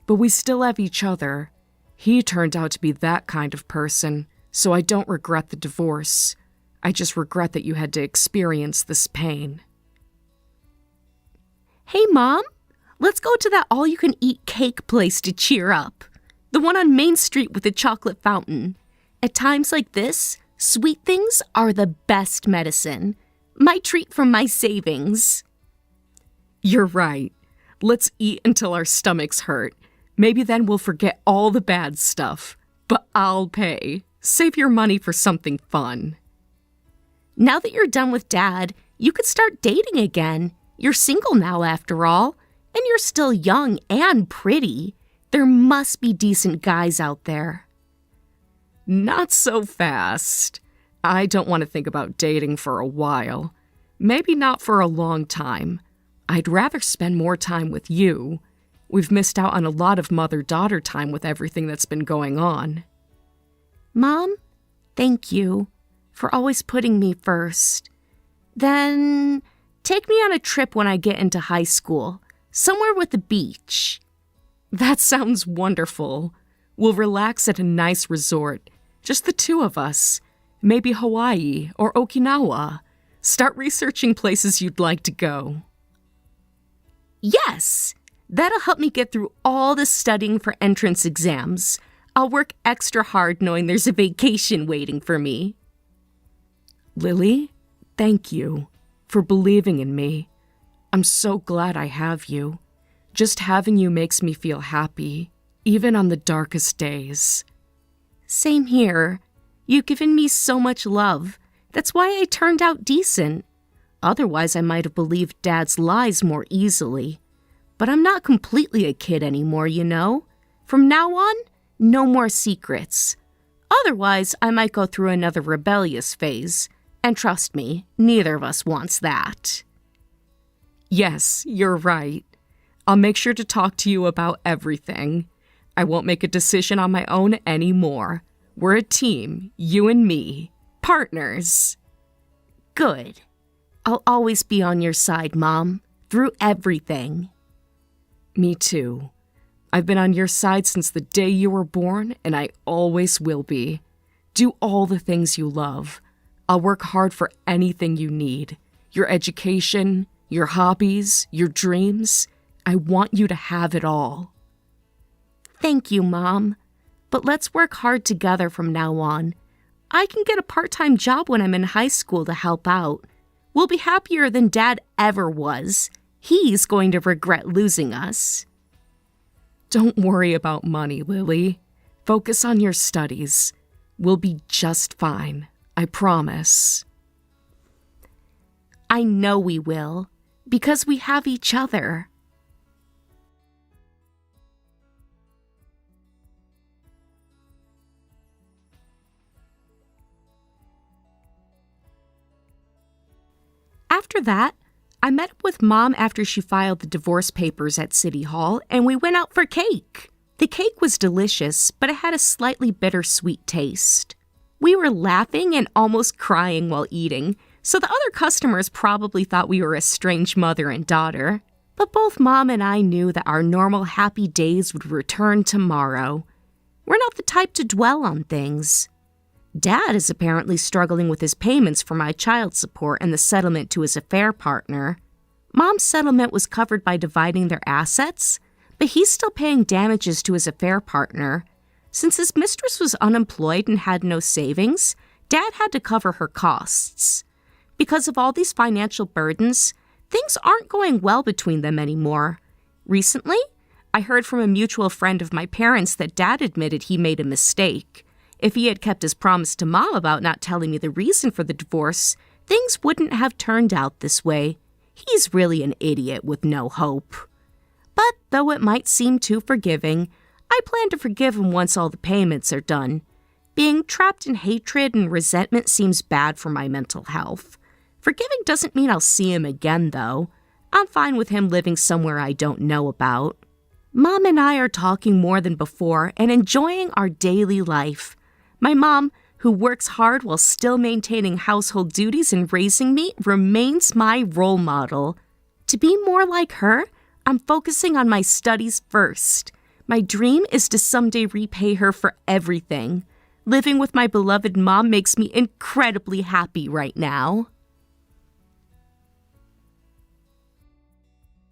but we still have each other. He turned out to be that kind of person, so I don't regret the divorce. I just regret that you had to experience this pain. Hey, Mom, let's go to that all-you-can-eat cake place to cheer up. The one on Main Street with the chocolate fountain. At times like this, sweet things are the best medicine. My treat from my savings. You're right. Let's eat until our stomachs hurt. Maybe then we'll forget all the bad stuff. But I'll pay. Save your money for something fun. Now that you're done with Dad, you could start dating again. You're single now, after all, and you're still young and pretty. There must be decent guys out there. Not so fast. I don't want to think about dating for a while. Maybe not for a long time. I'd rather spend more time with you. We've missed out on a lot of mother-daughter time with everything that's been going on. Mom, thank you for always putting me first. Then take me on a trip when I get into high school, somewhere with a beach. That sounds wonderful. We'll relax at a nice resort, just the two of us. Maybe Hawaii or Okinawa. Start researching places you'd like to go. Yes! That'll help me get through all the studying for entrance exams. I'll work extra hard knowing there's a vacation waiting for me. Lily, thank you for believing in me. I'm so glad I have you. Just having you makes me feel happy, even on the darkest days. Same here. You've given me so much love. That's why I turned out decent. Otherwise, I might have believed Dad's lies more easily. But I'm not completely a kid anymore, you know? From now on, no more secrets. Otherwise, I might go through another rebellious phase. And trust me, neither of us wants that. Yes, you're right. I'll make sure to talk to you about everything. I won't make a decision on my own anymore. We're a team, you and me. Partners. Good. I'll always be on your side, Mom. Through everything. Me too. I've been on your side since the day you were born, and I always will be. Do all the things you love. I'll work hard for anything you need. your education, your hobbies, your dreams. I want you to have it all. Thank you, Mom. But let's work hard together from now on. I can get a part-time job when I'm in high school to help out. We'll be happier than Dad ever was. He's going to regret losing us. Don't worry about money, Lily. Focus on your studies. We'll be just fine. I promise. I know we will, because we have each other. After that, I met up with Mom after she filed the divorce papers at City Hall, and we went out for cake. The cake was delicious, but it had a slightly bittersweet taste. We were laughing and almost crying while eating, so the other customers probably thought we were a strange mother and daughter. But both Mom and I knew that our normal happy days would return tomorrow. We're not the type to dwell on things. Dad is apparently struggling with his payments for my child support and the settlement to his affair partner. Mom's settlement was covered by dividing their assets, but he's still paying damages to his affair partner. Since his mistress was unemployed and had no savings, Dad had to cover her costs. Because of all these financial burdens, things aren't going well between them anymore. Recently, I heard from a mutual friend of my parents that Dad admitted he made a mistake. If he had kept his promise to Mom about not telling me the reason for the divorce, things wouldn't have turned out this way. He's really an idiot with no hope. But though it might seem too forgiving, I plan to forgive him once all the payments are done. Being trapped in hatred and resentment seems bad for my mental health. Forgiving doesn't mean I'll see him again, though. I'm fine with him living somewhere I don't know about. Mom and I are talking more than before and enjoying our daily life. My mom, who works hard while still maintaining household duties and raising me, remains my role model. To be more like her, I'm focusing on my studies first. My dream is to someday repay her for everything. Living with my beloved mom makes me incredibly happy right now.